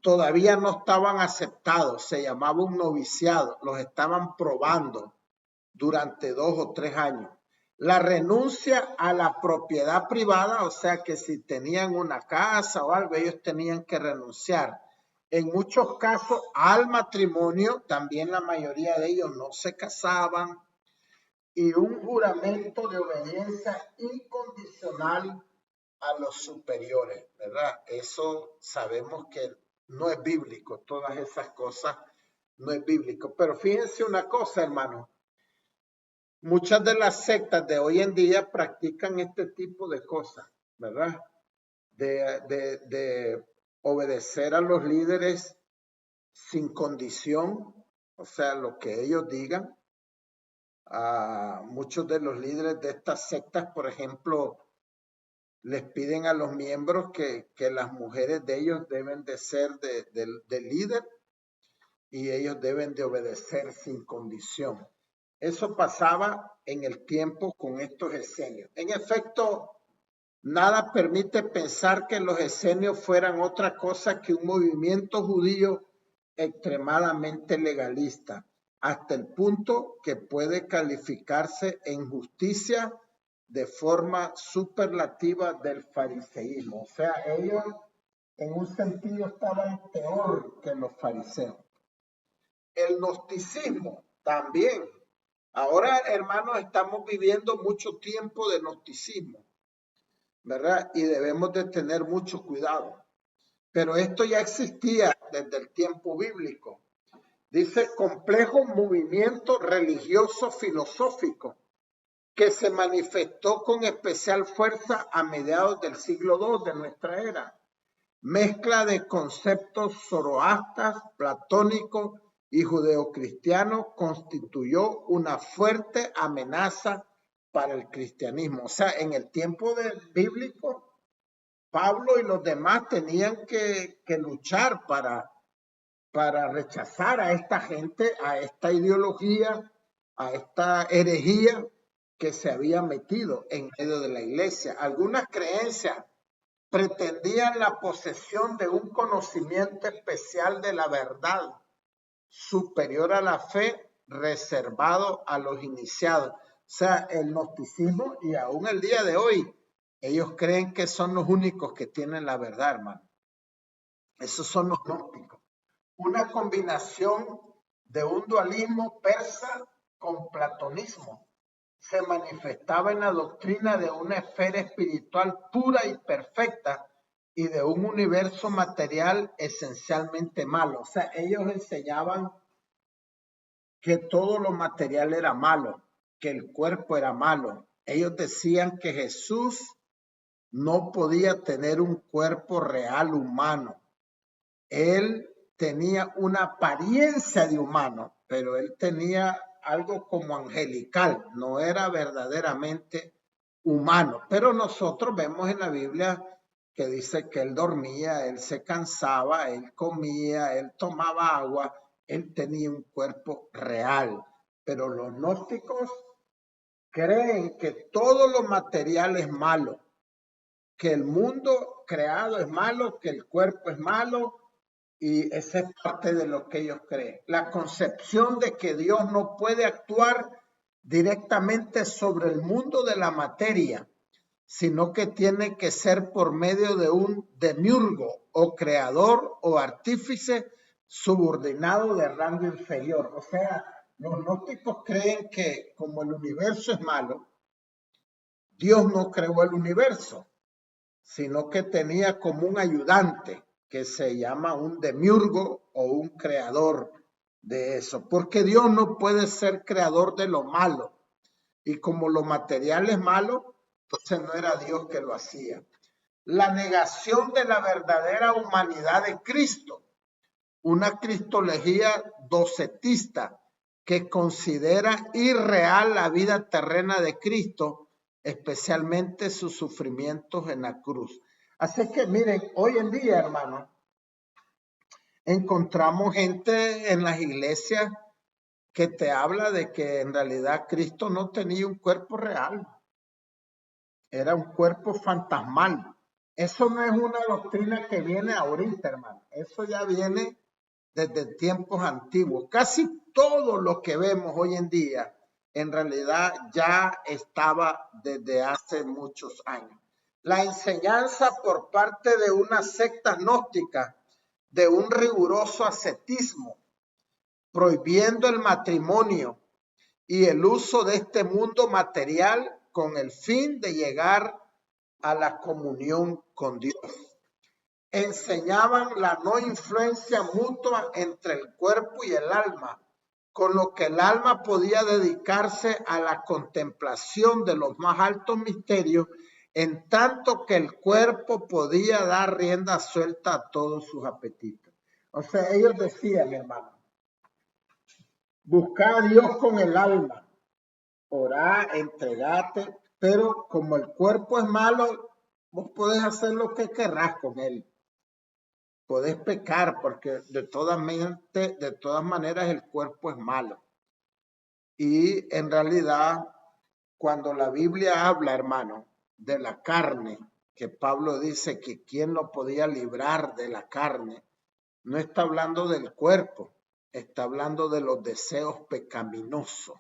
S1: todavía no estaban aceptados, se llamaba un noviciado, los estaban probando durante 2 o 3 años. La renuncia a la propiedad privada, o sea que si tenían una casa o algo, ellos tenían que renunciar. En muchos casos al matrimonio, también la mayoría de ellos no se casaban, y un juramento de obediencia incondicional a los superiores, ¿verdad? Eso sabemos que no es bíblico, todas esas cosas no es bíblico. Pero fíjense una cosa, hermano, muchas de las sectas de hoy en día practican este tipo de cosas, ¿verdad? De obedecer a los líderes sin condición, o sea, lo que ellos digan. A muchos de los líderes de estas sectas, por ejemplo, les piden a los miembros que las mujeres de ellos deben de ser del líder y ellos deben de obedecer sin condición. Eso pasaba en el tiempo con estos esenios. En efecto, nada permite pensar que los esenios fueran otra cosa que un movimiento judío extremadamente legalista, hasta el punto que puede calificarse en justicia de forma superlativa del fariseísmo. O sea, ellos en un sentido estaban peor que los fariseos. El gnosticismo también. Ahora, hermanos, estamos viviendo mucho tiempo de gnosticismo, ¿verdad? Y debemos de tener mucho cuidado. Pero esto ya existía desde el tiempo bíblico. Dice, complejo movimiento religioso filosófico que se manifestó con especial fuerza a mediados del siglo II de nuestra era. Mezcla de conceptos zoroastras, platónicos y judeocristianos constituyó una fuerte amenaza para el cristianismo. O sea, en el tiempo bíblico, Pablo y los demás tenían que luchar para rechazar a esta gente, a esta ideología, a esta herejía que se había metido en medio de la iglesia. Algunas creencias pretendían la posesión de un conocimiento especial de la verdad, superior a la fe, reservado a los iniciados. O sea, el gnosticismo, y aún el día de hoy, ellos creen que son los únicos que tienen la verdad, hermano. Esos son los gnósticos. Una combinación de un dualismo persa con platonismo. Se manifestaba en la doctrina de una esfera espiritual pura y perfecta y de un universo material esencialmente malo. O sea, ellos enseñaban que todo lo material era malo, que el cuerpo era malo. Ellos decían que Jesús no podía tener un cuerpo real humano. Él tenía una apariencia de humano, pero él tenía algo como angelical, no era verdaderamente humano. Pero nosotros vemos en la Biblia que dice que él dormía, él se cansaba, él comía, él tomaba agua, él tenía un cuerpo real. Pero los gnósticos creen que todo lo material es malo, que el mundo creado es malo, que el cuerpo es malo, y esa es parte de lo que ellos creen. La concepción de que Dios no puede actuar directamente sobre el mundo de la materia, sino que tiene que ser por medio de un demiurgo o creador o artífice subordinado de rango inferior. O sea, los gnósticos creen que como el universo es malo, Dios no creó el universo, sino que tenía como un ayudante que se llama un demiurgo o un creador de eso, porque Dios no puede ser creador de lo malo, y como lo material es malo, entonces no era Dios que lo hacía. la negación de la verdadera humanidad de Cristo, una cristología docetista que considera irreal la vida terrena de Cristo, especialmente sus sufrimientos en la cruz. Así que miren, hoy en día, hermano, encontramos gente en las iglesias que te habla de que en realidad Cristo no tenía un cuerpo real, era un cuerpo fantasmal. Eso no es una doctrina que viene ahorita, hermano, eso ya viene desde tiempos antiguos. Casi todo lo que vemos hoy en día, en realidad ya estaba desde hace muchos años. La enseñanza por parte de una secta gnóstica de un riguroso ascetismo, prohibiendo el matrimonio y el uso de este mundo material con el fin de llegar a la comunión con Dios. Enseñaban la no influencia mutua entre el cuerpo y el alma, con lo que el alma podía dedicarse a la contemplación de los más altos misterios, en tanto que el cuerpo podía dar rienda suelta a todos sus apetitos. O sea, ellos decían, hermano, busca a Dios con el alma, orá, entregate, pero como el cuerpo es malo, vos podés hacer lo que querrás con él. Podés pecar porque de todas maneras el cuerpo es malo. Y en realidad, cuando la Biblia habla, hermano, de la carne, que Pablo dice que quién lo podía librar de la carne, no está hablando del cuerpo, está hablando de los deseos pecaminosos.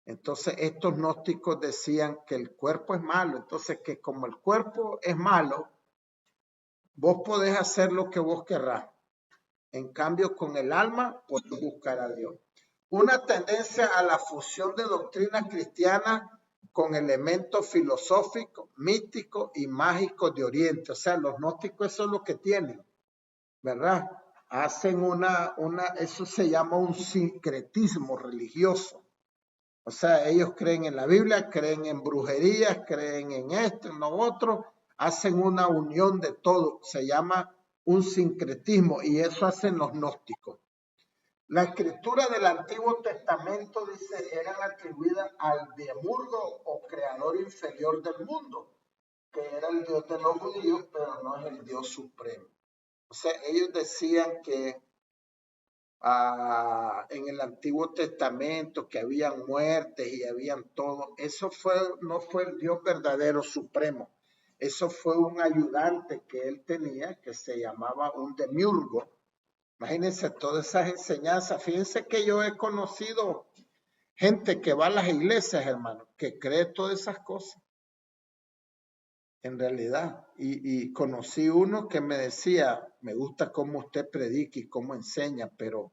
S1: Entonces estos gnósticos decían que el cuerpo es malo, entonces que como el cuerpo es malo, vos podés hacer lo que vos querrás. En cambio, con el alma podés buscar a Dios. Una tendencia a la fusión de doctrinas cristianas con elementos filosóficos, místicos y mágicos de Oriente. O sea, los gnósticos eso es lo que tienen, ¿verdad? Hacen eso se llama un sincretismo religioso. O sea, ellos creen en la Biblia, creen en brujerías, creen en esto, en lo otro, hacen una unión de todo, se llama un sincretismo y eso hacen los gnósticos. La escritura del Antiguo Testamento, dice, eran atribuidas al Demiurgo o creador inferior del mundo, que era el Dios de los judíos, pero no es el Dios supremo. O sea, ellos decían que en el Antiguo Testamento que habían muertes y habían todo, eso no fue el Dios verdadero supremo, eso fue un ayudante que él tenía que se llamaba un demiurgo. Imagínense todas esas enseñanzas. Fíjense que yo he conocido gente que va a las iglesias, hermano, que cree todas esas cosas en realidad, y conocí uno que me decía, me gusta cómo usted predica y cómo enseña, pero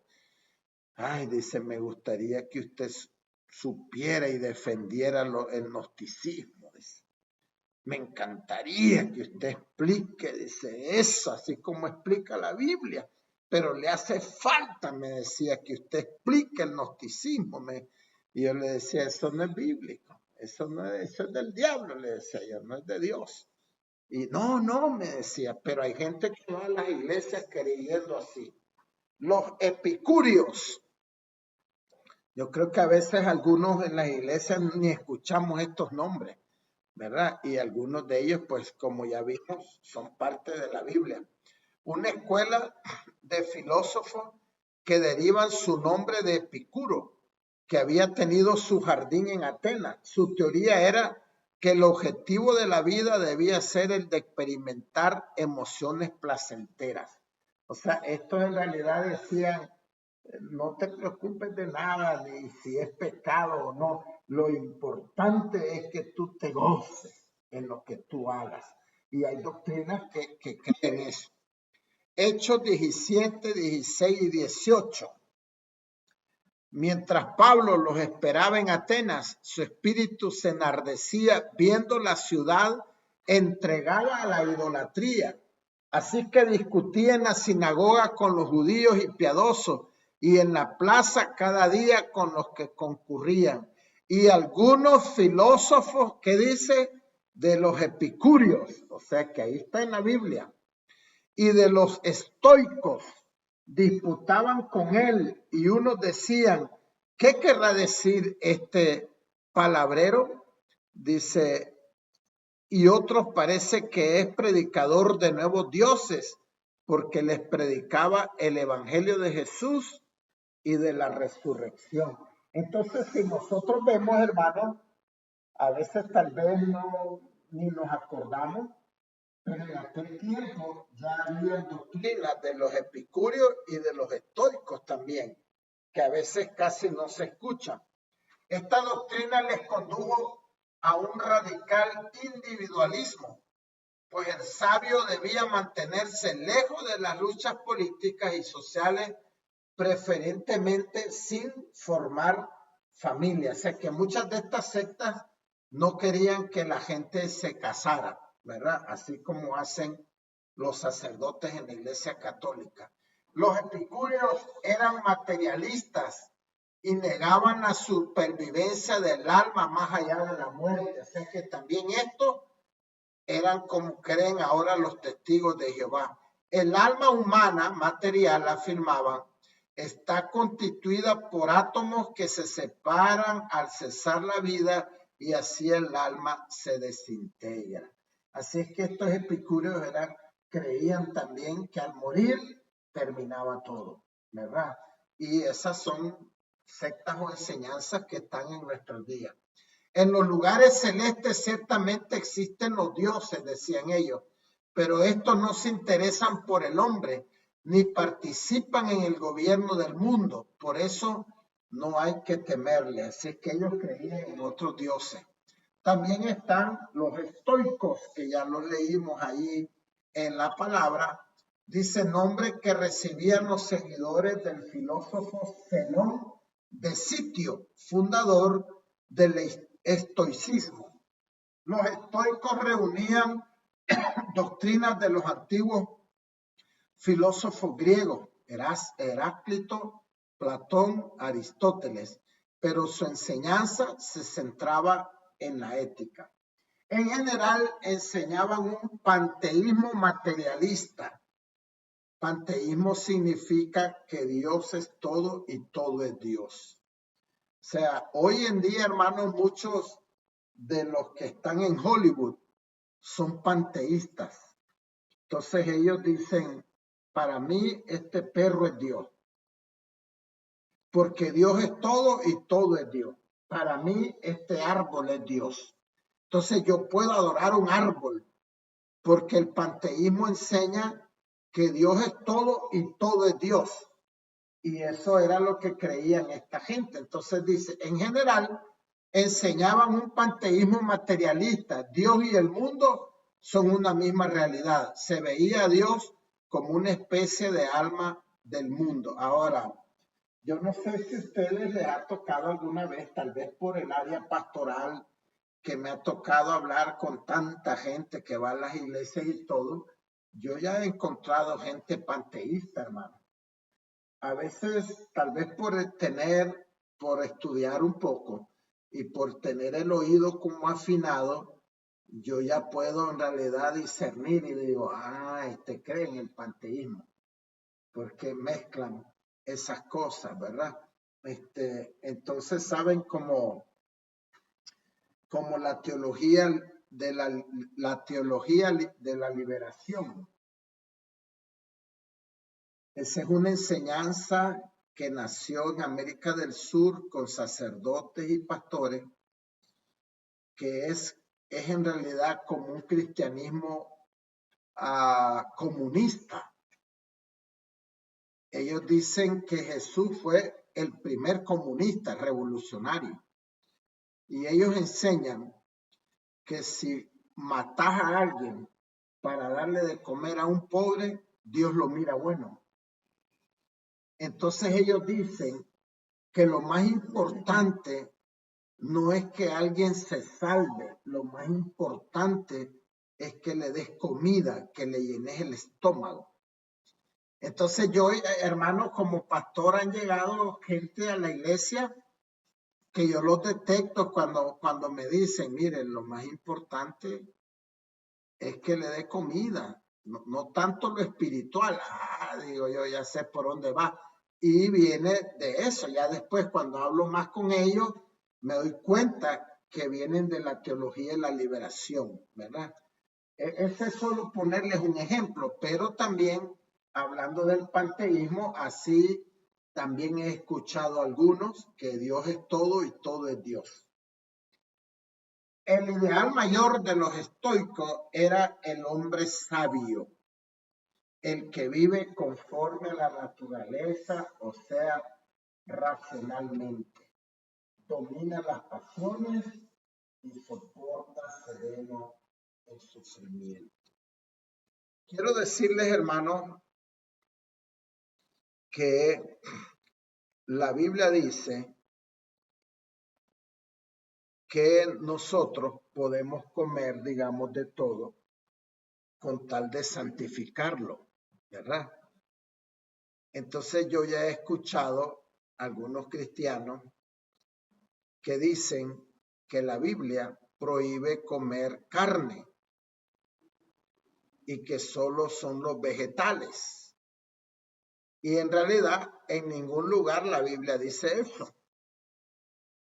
S1: ay, dice, me gustaría que usted supiera y defendiera el gnosticismo. Dice. Me encantaría que usted explique, dice, eso, así como explica la Biblia, pero le hace falta, me decía, que usted explique el gnosticismo. Y yo le decía, eso no es bíblico, eso es del diablo, le decía yo, no es de Dios. Y no, me decía, pero hay gente que va a las iglesias creyendo así. Los epicúreos. Yo creo que a veces algunos en las iglesias ni escuchamos estos nombres, ¿verdad? Y algunos de ellos, pues como ya vimos, son parte de la Biblia. Una escuela de filósofos que derivan su nombre de Epicuro, que había tenido su jardín en Atenas. Su teoría era que el objetivo de la vida debía ser el de experimentar emociones placenteras. O sea, estos en realidad decían, no te preocupes de nada, ni si es pecado o no. Lo importante es que tú te goces en lo que tú hagas. Y hay doctrinas que creen eso. Hechos 17, 16 y 18. Mientras Pablo los esperaba en Atenas, su espíritu se enardecía viendo la ciudad entregada a la idolatría. Así que discutía en la sinagoga con los judíos y piadosos, y en la plaza cada día con los que concurrían. Y algunos filósofos que dice de los epicúreos, o sea que ahí está en la Biblia, y de los estoicos disputaban con él, y unos decían, ¿qué querrá decir este palabrero? Dice, y otros parece que es predicador de nuevos dioses, porque les predicaba el evangelio de Jesús y de la resurrección. Entonces, si nosotros vemos, hermanos, a veces tal vez ni nos acordamos, pero en aquel tiempo ya había doctrinas de los epicúreos y de los estoicos también, que a veces casi no se escuchan. Esta doctrina les condujo a un radical individualismo, pues el sabio debía mantenerse lejos de las luchas políticas y sociales, preferentemente sin formar familia. O sea que muchas de estas sectas no querían que la gente se casara, ¿verdad? Así como hacen los sacerdotes en la Iglesia Católica. Los epicúreos eran materialistas y negaban la supervivencia del alma más allá de la muerte. O sea que también esto eran como creen ahora los testigos de Jehová. El alma humana material, afirmaban, está constituida por átomos que se separan al cesar la vida y así el alma se desintegra. Así es que estos epicúreos creían también que al morir terminaba todo, ¿verdad? Y esas son sectas o enseñanzas que están en nuestros días. En los lugares celestes ciertamente existen los dioses, decían ellos, pero estos no se interesan por el hombre, ni participan en el gobierno del mundo. Por eso no hay que temerle. Así que ellos creían en otros dioses. También están los estoicos, que ya los leímos ahí en la palabra. Dice nombre que recibían los seguidores del filósofo Zenón de Sitio, fundador del estoicismo. Los estoicos reunían doctrinas de los antiguos filósofos griegos, Heráclito, Platón, Aristóteles, pero su enseñanza se centraba en la ética. En general enseñaban un panteísmo materialista. Panteísmo significa que Dios es todo y todo es Dios. O sea, hoy en día, hermanos, muchos de los que están en Hollywood son panteístas. Entonces ellos dicen, para mí este perro es Dios, porque Dios es todo y todo es Dios. Para mí este árbol es Dios. Entonces yo puedo adorar un árbol, porque el panteísmo enseña que Dios es todo y todo es Dios. Y eso era lo que creían esta gente. Entonces dice, en general, enseñaban un panteísmo materialista. Dios y el mundo son una misma realidad. Se veía a Dios como una especie de alma del mundo. Ahora, yo no sé si a ustedes les ha tocado alguna vez, tal vez por el área pastoral, que me ha tocado hablar con tanta gente que va a las iglesias y todo. Yo ya he encontrado gente panteísta, hermano. A veces, tal vez por estudiar un poco y por tener el oído como afinado, yo ya puedo en realidad discernir y digo, cree en el panteísmo, porque mezclan esas cosas, ¿verdad? Entonces saben como la teología la teología de la liberación. Esa es una enseñanza que nació en América del Sur con sacerdotes y pastores, que es en realidad como un cristianismo comunista. Ellos dicen que Jesús fue el primer comunista revolucionario. Y ellos enseñan que si matas a alguien para darle de comer a un pobre, Dios lo mira bueno. Entonces ellos dicen que lo más importante no es que alguien se salve, lo más importante es que le des comida, que le llenes el estómago. Entonces yo, hermanos, como pastor han llegado gente a la iglesia que yo los detecto cuando me dicen, miren, lo más importante es que le dé comida, no tanto lo espiritual. Digo yo, ya sé por dónde va. Y viene de eso. Ya después, cuando hablo más con ellos, me doy cuenta que vienen de la teología de la liberación, ¿verdad? Ese es solo ponerles un ejemplo, pero también, hablando del panteísmo, así también he escuchado a algunos que Dios es todo y todo es Dios. El ideal mayor de los estoicos era el hombre sabio, el que vive conforme a la naturaleza, o sea, racionalmente. Domina las pasiones y soporta sereno el sufrimiento. Quiero decirles, hermanos, que la Biblia dice que nosotros podemos comer, digamos, de todo con tal de santificarlo, ¿verdad? Entonces yo ya he escuchado a algunos cristianos que dicen que la Biblia prohíbe comer carne y que solo son los vegetales. Y en realidad en ningún lugar la Biblia dice eso.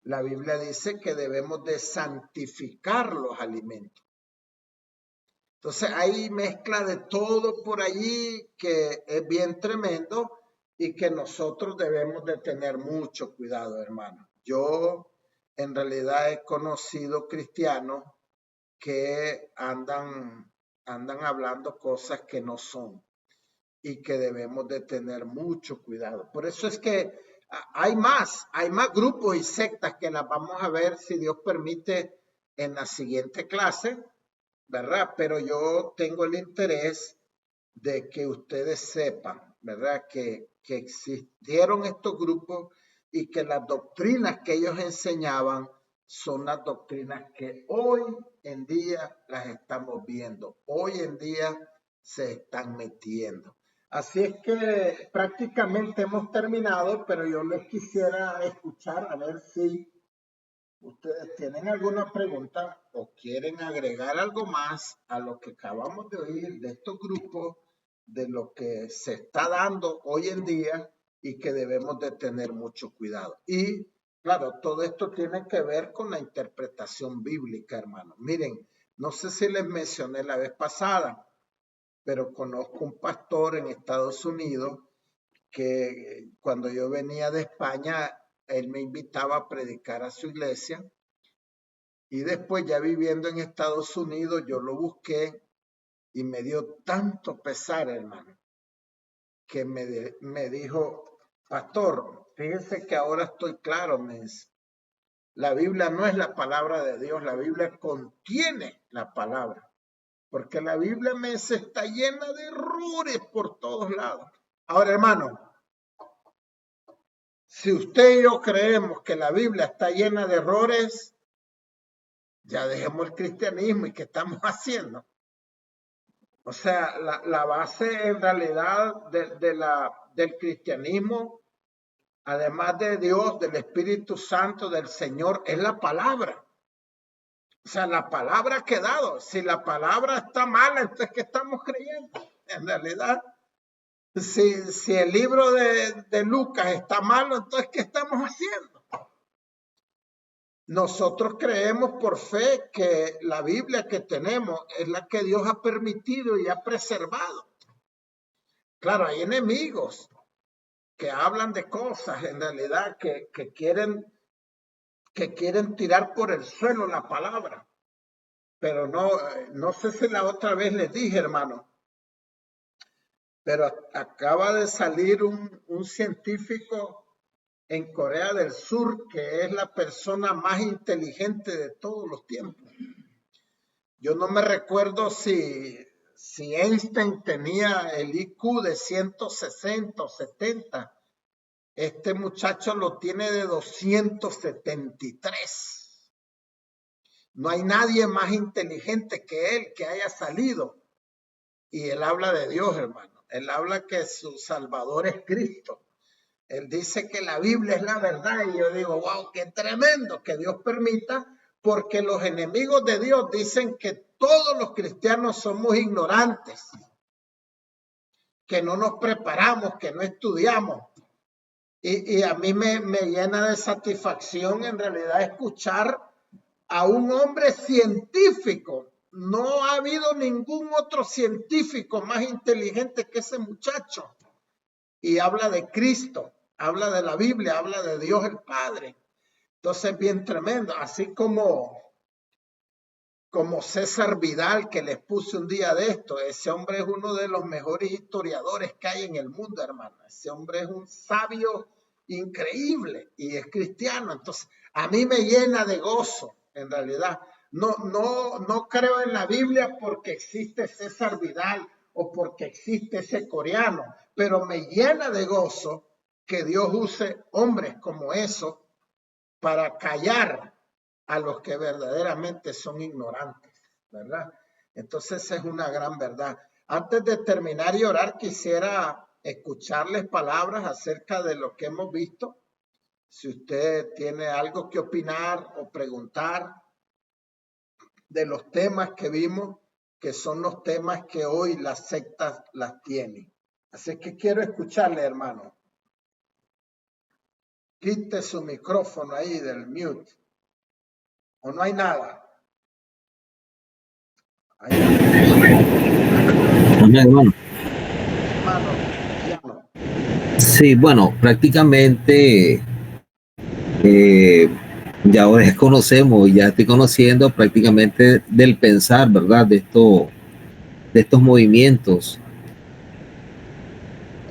S1: La Biblia dice que debemos de santificar los alimentos. Entonces hay mezcla de todo por allí que es bien tremendo y que nosotros debemos de tener mucho cuidado, hermano. Yo en realidad he conocido cristianos que andan hablando cosas que no son y que debemos de tener mucho cuidado. Por eso es que hay más grupos y sectas que las vamos a ver, si Dios permite, en la siguiente clase, ¿verdad? Pero yo tengo el interés de que ustedes sepan, ¿verdad? Que existieron estos grupos y que las doctrinas que ellos enseñaban son las doctrinas que hoy en día las estamos viendo. Hoy en día se están metiendo. Así es que prácticamente hemos terminado, pero yo les quisiera escuchar a ver si ustedes tienen alguna pregunta o quieren agregar algo más a lo que acabamos de oír de estos grupos, de lo que se está dando hoy en día y que debemos de tener mucho cuidado. Y claro, todo esto tiene que ver con la interpretación bíblica, hermano. Miren, no sé si les mencioné la vez pasada, pero conozco un pastor en Estados Unidos que cuando yo venía de España, él me invitaba a predicar a su iglesia y después ya viviendo en Estados Unidos yo lo busqué y me dio tanto pesar, hermano, que me dijo, pastor, fíjese que ahora estoy claro, me dice, la Biblia no es la palabra de Dios, la Biblia contiene la palabra, porque la Biblia me está llena de errores por todos lados. Ahora, hermano, si usted y yo creemos que la Biblia está llena de errores, ya dejemos el cristianismo y ¿qué estamos haciendo? O sea, la base en realidad del cristianismo, además de Dios, del Espíritu Santo, del Señor, es la palabra. O sea, la palabra ha quedado. Si la palabra está mala, entonces ¿qué estamos creyendo? En realidad, si el libro de Lucas está malo, entonces ¿qué estamos haciendo? Nosotros creemos por fe que la Biblia que tenemos es la que Dios ha permitido y ha preservado. Claro, hay enemigos que hablan de cosas en realidad que quieren tirar por el suelo la palabra. Pero no sé si la otra vez les dije, hermano, pero acaba de salir un científico en Corea del Sur que es la persona más inteligente de todos los tiempos. Yo no me recuerdo si Einstein tenía el IQ de 160 o 70. Este muchacho lo tiene de 273. No hay nadie más inteligente que él que haya salido. Y él habla de Dios, hermano. Él habla que su Salvador es Cristo. Él dice que la Biblia es la verdad y yo digo, wow, qué tremendo que Dios permita, porque los enemigos de Dios dicen que todos los cristianos somos ignorantes, que no nos preparamos, que no estudiamos. Y a mí me llena de satisfacción en realidad escuchar a un hombre científico. No ha habido ningún otro científico más inteligente que ese muchacho. Y habla de Cristo, habla de la Biblia, habla de Dios el Padre. Entonces, bien tremendo. Así como César Vidal, que les puse un día de esto. Ese hombre es uno de los mejores historiadores que hay en el mundo, hermano. Ese hombre es un sabio increíble y es cristiano. Entonces, a mí me llena de gozo, en realidad. No creo en la Biblia porque existe César Vidal o porque existe ese coreano, pero me llena de gozo que Dios use hombres como esos para callar a los que verdaderamente son ignorantes, ¿verdad? Entonces es una gran verdad. Antes de terminar y orar, quisiera escucharles palabras acerca de lo que hemos visto. Si usted tiene algo que opinar o preguntar de los temas que vimos, que son los temas que hoy las sectas las tienen. Así que quiero escucharle, hermano. Quite su micrófono ahí del mute. ¿O no hay nada?
S5: Hermano.
S1: Hermano, ya no.
S5: Sí, bueno, prácticamente ya ahora conocemos, ya estoy conociendo prácticamente del pensar, ¿verdad? De estos movimientos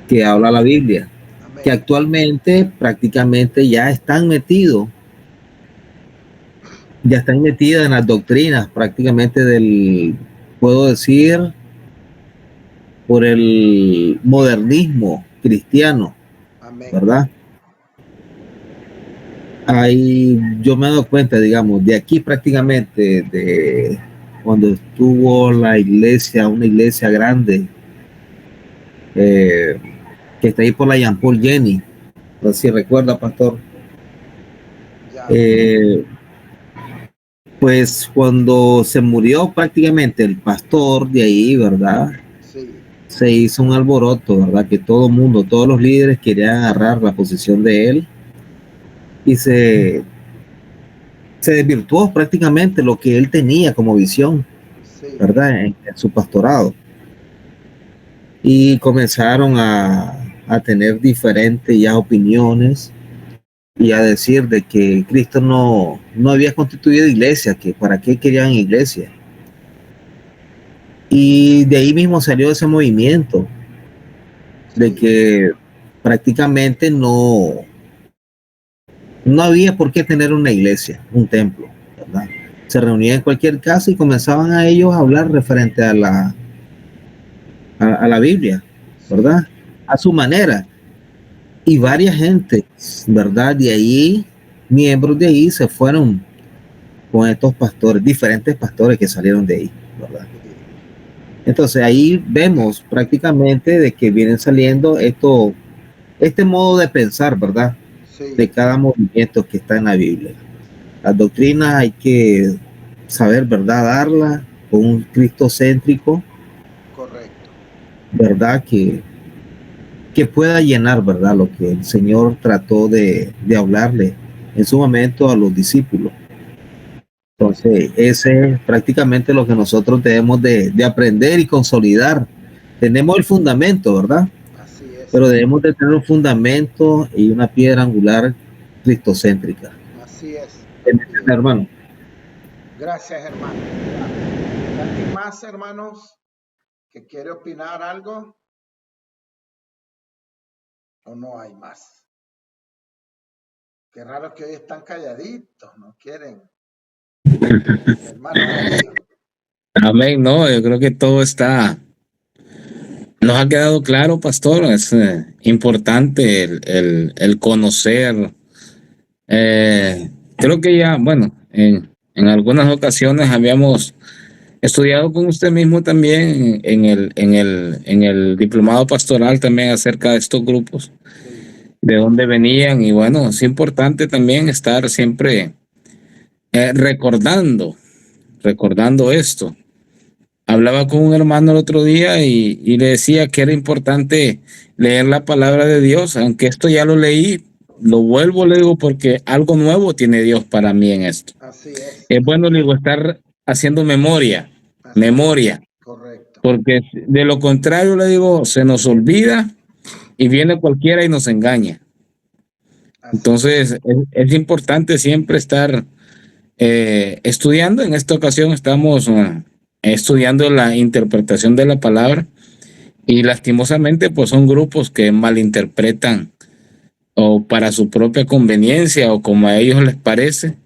S5: que habla la Biblia,
S1: Amén.
S5: que actualmente prácticamente ya están metidas en las doctrinas prácticamente puedo decir, por el modernismo cristiano. Amén. ¿Verdad? Ahí yo me he dado cuenta, digamos, de aquí prácticamente, de cuando estuvo una iglesia grande, que está ahí por la Jean Paul Jenny, no sé si recuerda, pastor. Pues cuando se murió prácticamente el pastor de ahí, ¿verdad? Sí. Se hizo un alboroto, ¿verdad? Que todo el mundo, todos los líderes querían agarrar la posición de él y se desvirtuó prácticamente lo que él tenía como visión, ¿verdad? En su pastorado. Y comenzaron a tener diferentes ya opiniones y a decir de que Cristo no había constituido iglesia, que para qué querían iglesia. Y de ahí mismo salió ese movimiento de que prácticamente no había por qué tener una iglesia, un templo, ¿verdad? Se reunían en cualquier casa y comenzaban a ellos a hablar referente a la Biblia, ¿verdad? A su manera. Y varias gente, ¿verdad? De ahí, miembros de ahí se fueron con estos pastores, diferentes pastores que salieron de ahí, ¿verdad? Entonces ahí vemos prácticamente de que vienen saliendo este modo de pensar, ¿verdad? Sí. De cada movimiento que está en la Biblia. Las doctrinas hay que saber, ¿verdad? Darla con un cristocéntrico. Correcto. ¿Verdad? Que pueda llenar, ¿verdad? Lo que el Señor trató de hablarle en su momento a los discípulos. Entonces, ese es prácticamente lo que nosotros debemos de aprender y consolidar. Tenemos el fundamento, ¿verdad? Así es. Pero debemos de tener un fundamento y una piedra angular cristocéntrica. Así es. ¿Entiendes, hermano?
S1: Gracias, hermano. ¿Alguien más, hermanos, que quiere opinar algo? ¿O no hay más? Qué raro que hoy están calladitos, no quieren. Hermano,
S4: amén, no, yo creo que todo nos ha quedado claro, pastor. Es importante el conocer. Creo que ya, bueno, en algunas ocasiones habíamos estudiado con usted mismo también en el diplomado pastoral también acerca de estos grupos. de dónde venían. Y bueno, es importante también estar siempre recordando esto. Hablaba con un hermano el otro día y le decía que era importante leer la palabra de Dios, aunque esto ya lo leí, lo vuelvo, le digo, porque algo nuevo tiene Dios para mí en esto.
S1: Así es.
S4: Es bueno, le digo, estar haciendo memoria,
S1: Correcto.
S4: porque de lo contrario, le digo, se nos olvida y viene cualquiera y nos engaña. Entonces, es importante siempre estar estudiando. En esta ocasión estamos estudiando la interpretación de la palabra y lastimosamente pues son grupos que malinterpretan o para su propia conveniencia o como a ellos les parece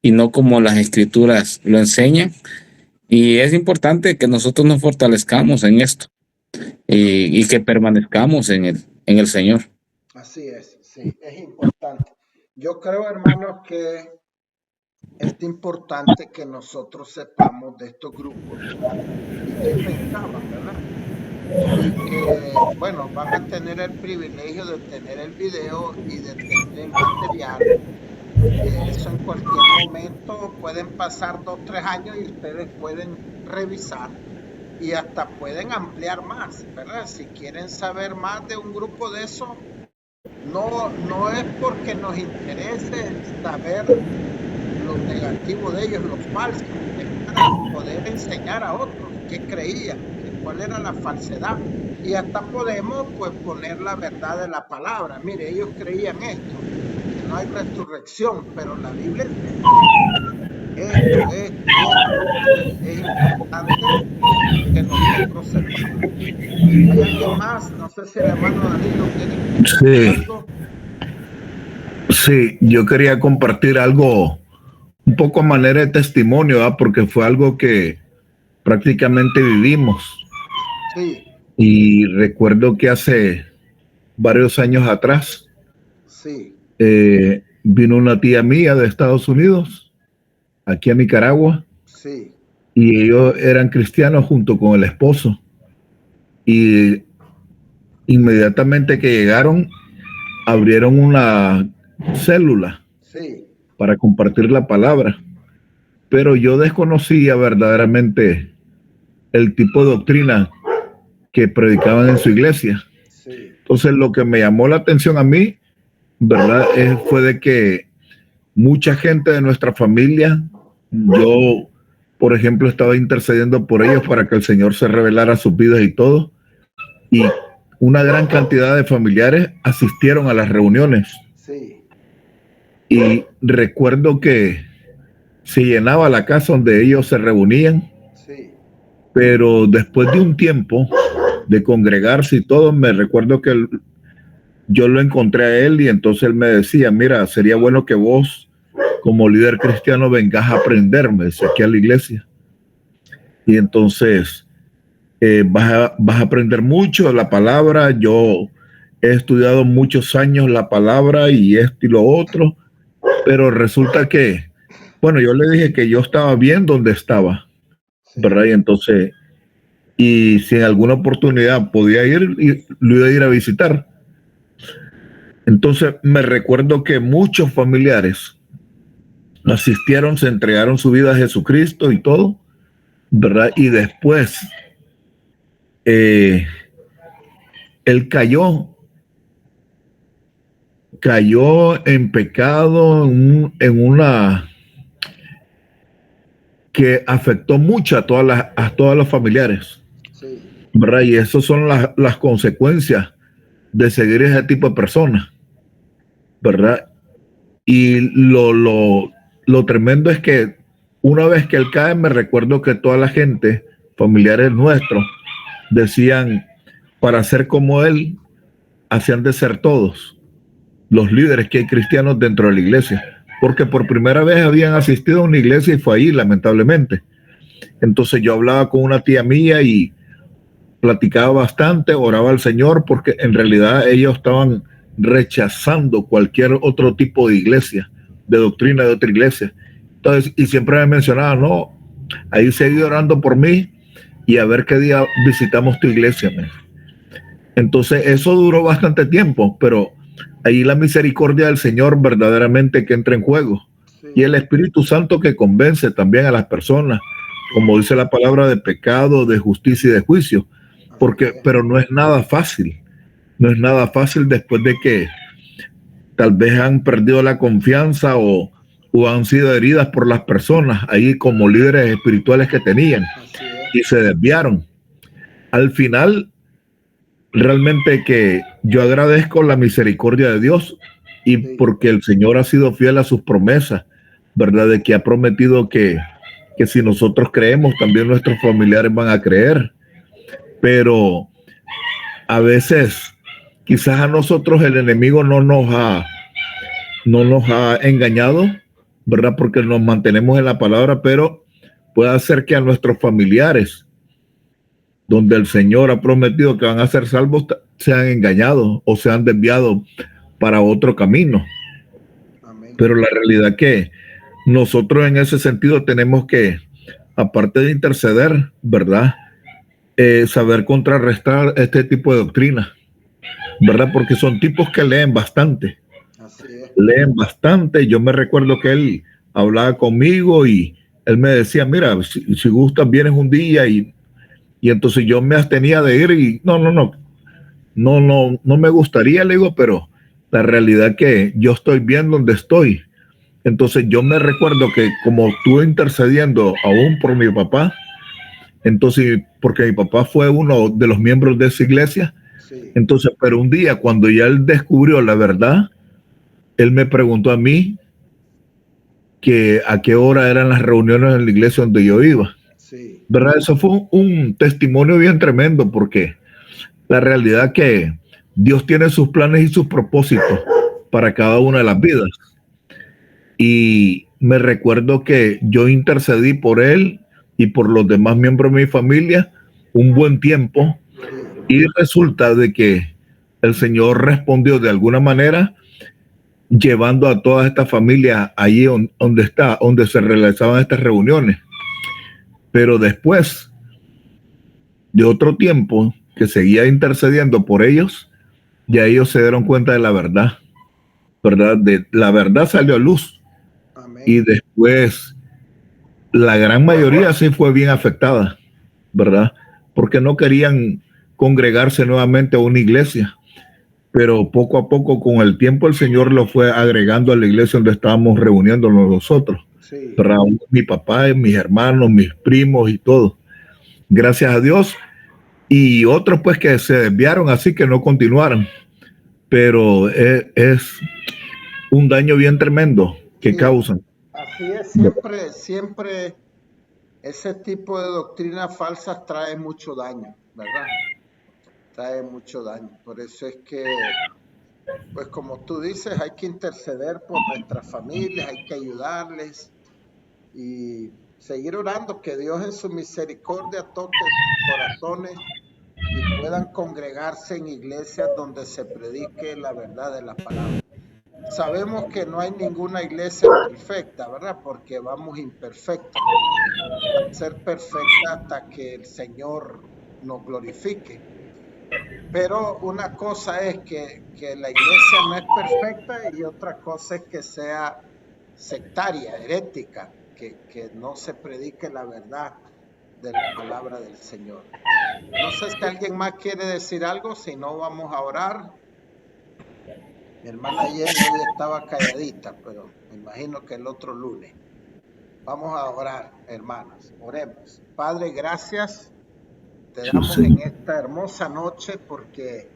S4: y no como las escrituras lo enseñan. Y es importante que nosotros nos fortalezcamos en esto y que permanezcamos en el Señor.
S1: Así es, sí, es importante. Yo creo, hermanos, que es importante que nosotros sepamos de estos grupos y qué pensaban, ¿verdad? Y que, bueno, van a tener el privilegio de tener el video y de tener el material. Eso en cualquier momento pueden pasar 2, 3 años y ustedes pueden revisar y hasta pueden ampliar más, ¿verdad? Si quieren saber más de un grupo de eso, no es porque nos interese saber lo negativo de ellos, los falsos, es para poder enseñar a otros qué creían, cuál era la falsedad. Y hasta podemos pues poner la verdad de la palabra. Mire, ellos creían esto, que no hay resurrección, pero la Biblia es importante que nosotros sepamos. ¿Hay alguien más? No sé si el hermano Danilo quiere decir algo.
S3: Sí, yo quería compartir algo un poco a manera de testimonio, ¿eh? Porque fue algo que prácticamente vivimos.
S1: Sí.
S3: Y recuerdo que hace varios años atrás
S1: sí.
S3: Vino una tía mía de Estados Unidos aquí a Nicaragua.
S1: Sí.
S3: Y ellos eran cristianos junto con el esposo. Y inmediatamente que llegaron, abrieron una célula para compartir la palabra. Pero yo desconocía verdaderamente el tipo de doctrina que predicaban en su iglesia. Entonces lo que me llamó la atención a mí, ¿verdad? Fue de que mucha gente de nuestra familia, yo, por ejemplo, estaba intercediendo por ellos para que el Señor se revelara sus vidas y todo. Y una gran cantidad de familiares asistieron a las reuniones. Y recuerdo que se llenaba la casa donde ellos se reunían. Pero después de un tiempo de congregarse y todo, me recuerdo que yo lo encontré a él y entonces él me decía, mira, sería bueno que vos como líder cristiano vengas a aprenderme, dice, aquí a la iglesia. Y entonces vas a aprender mucho de la palabra. Yo he estudiado muchos años la palabra y esto y lo otro, pero resulta que, bueno, yo le dije que yo estaba bien donde estaba, ¿verdad? Y entonces, y si en alguna oportunidad podía ir, lo iba a ir a visitar. Entonces me recuerdo que muchos familiares asistieron, se entregaron su vida a Jesucristo y todo, ¿verdad? Y después él cayó en pecado, en una que afectó mucho a todas los familiares, ¿verdad? Y esas son las consecuencias de seguir ese tipo de personas, ¿verdad? Y lo tremendo es que una vez que él cae, me recuerdo que toda la gente, familiares nuestros, decían, para ser como él, hacían de ser todos los líderes que hay cristianos dentro de la iglesia, porque por primera vez habían asistido a una iglesia y fue ahí, lamentablemente. Entonces yo hablaba con una tía mía y platicaba bastante, oraba al Señor, porque en realidad ellos estaban rechazando cualquier otro tipo de iglesia, de doctrina de otra iglesia. Entonces, y siempre me mencionaba, no, ahí seguí orando por mí y a ver qué día visitamos tu iglesia. Entonces eso duró bastante tiempo, pero ahí la misericordia del Señor verdaderamente que entra en juego.
S1: Sí.
S3: Y el Espíritu Santo que convence también a las personas, como dice la palabra, de pecado, de justicia y de juicio. Pero no es nada fácil. No es nada fácil después de que tal vez han perdido la confianza o han sido heridas por las personas ahí como líderes espirituales que tenían y se desviaron. Al final, realmente que yo agradezco la misericordia de Dios y porque el Señor ha sido fiel a sus promesas, ¿verdad? De que ha prometido que si nosotros creemos, también nuestros familiares van a creer. Pero a veces, quizás a nosotros el enemigo no nos ha engañado, ¿verdad? Porque nos mantenemos en la palabra, pero puede hacer que a nuestros familiares, donde el Señor ha prometido que van a ser salvos, sean engañados o sean desviados para otro camino. Amén. Pero la realidad que nosotros en ese sentido tenemos que, aparte de interceder, ¿verdad? Saber contrarrestar este tipo de doctrina, ¿verdad? Porque son tipos que leen bastante. Leen bastante. Yo me recuerdo que él hablaba conmigo y él me decía, mira, si gustas vienes un día y entonces yo me abstenía de ir y no me gustaría, le digo, pero la realidad que yo estoy bien donde estoy. Entonces yo me recuerdo que como estuve intercediendo aún por mi papá, entonces porque mi papá fue uno de los miembros de esa iglesia, entonces, pero un día cuando ya él descubrió la verdad, él me preguntó a mí que a qué hora eran las reuniones en la iglesia donde yo iba. Sí. ¿Verdad? Eso fue un testimonio bien tremendo porque la realidad que Dios tiene sus planes y sus propósitos para cada una de las vidas. Y me recuerdo que yo intercedí por él y por los demás miembros de mi familia un buen tiempo y resulta de que el Señor respondió de alguna manera llevando a toda esta familia allí donde se realizaban estas reuniones. Pero después de otro tiempo que seguía intercediendo por ellos, ya ellos se dieron cuenta de la verdad, ¿verdad? La verdad salió a luz. Amén. Y después la gran mayoría sí fue bien afectada, ¿verdad? Porque no querían congregarse nuevamente a una iglesia. Pero poco a poco, con el tiempo, el Señor lo fue agregando a la iglesia donde estábamos reuniéndonos nosotros. Sí. Mi papá, mis hermanos, mis primos y todo. Gracias a Dios. Y otros pues que se desviaron así que no continuaron. Pero es un daño bien tremendo que causan.
S1: Así es, siempre ese tipo de doctrinas falsas trae mucho daño, ¿verdad? Trae mucho daño. Por eso es que, pues como tú dices, hay que interceder por nuestras familias, hay que ayudarles y seguir orando que Dios en su misericordia toque sus corazones y puedan congregarse en iglesias donde se predique la verdad de la palabra. Sabemos que no hay ninguna iglesia perfecta, ¿verdad? Porque vamos imperfectos. Va a ser perfecta hasta que el Señor nos glorifique. Pero una cosa es que la iglesia no es perfecta y otra cosa es que sea sectaria, herética, que no se predique la verdad de la palabra del Señor. No sé si alguien más quiere decir algo, si no vamos a orar. Mi hermana ayer hoy estaba calladita, pero me imagino que el otro lunes. Vamos a orar, hermanos, oremos. Padre, gracias. Te damos en esta hermosa noche porque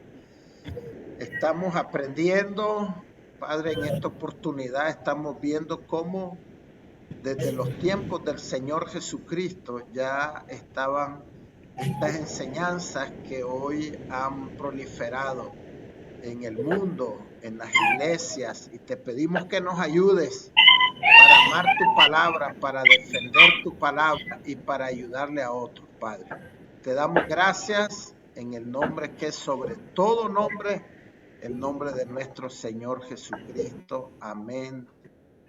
S1: estamos aprendiendo, Padre, en esta oportunidad estamos viendo cómo desde los tiempos del Señor Jesucristo ya estaban estas enseñanzas que hoy han proliferado en el mundo, en las iglesias, y te pedimos que nos ayudes para amar tu palabra, para defender tu palabra y para ayudarle a otros, Padre. Te damos gracias en el nombre que es sobre todo nombre, el nombre de nuestro Señor Jesucristo. Amén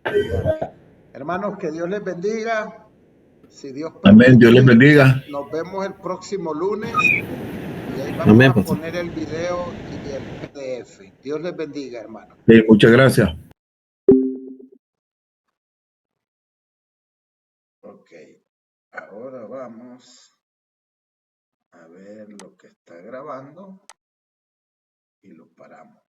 S1: y amén. Hermanos, que Dios les bendiga. Si Dios permite,
S3: amén, Dios les bendiga.
S1: Nos vemos el próximo lunes y ahí vamos a poner el video y el PDF. Dios les bendiga, hermano.
S3: Muchas gracias.
S1: Ok, ahora vamos a ver lo que está grabando y lo paramos.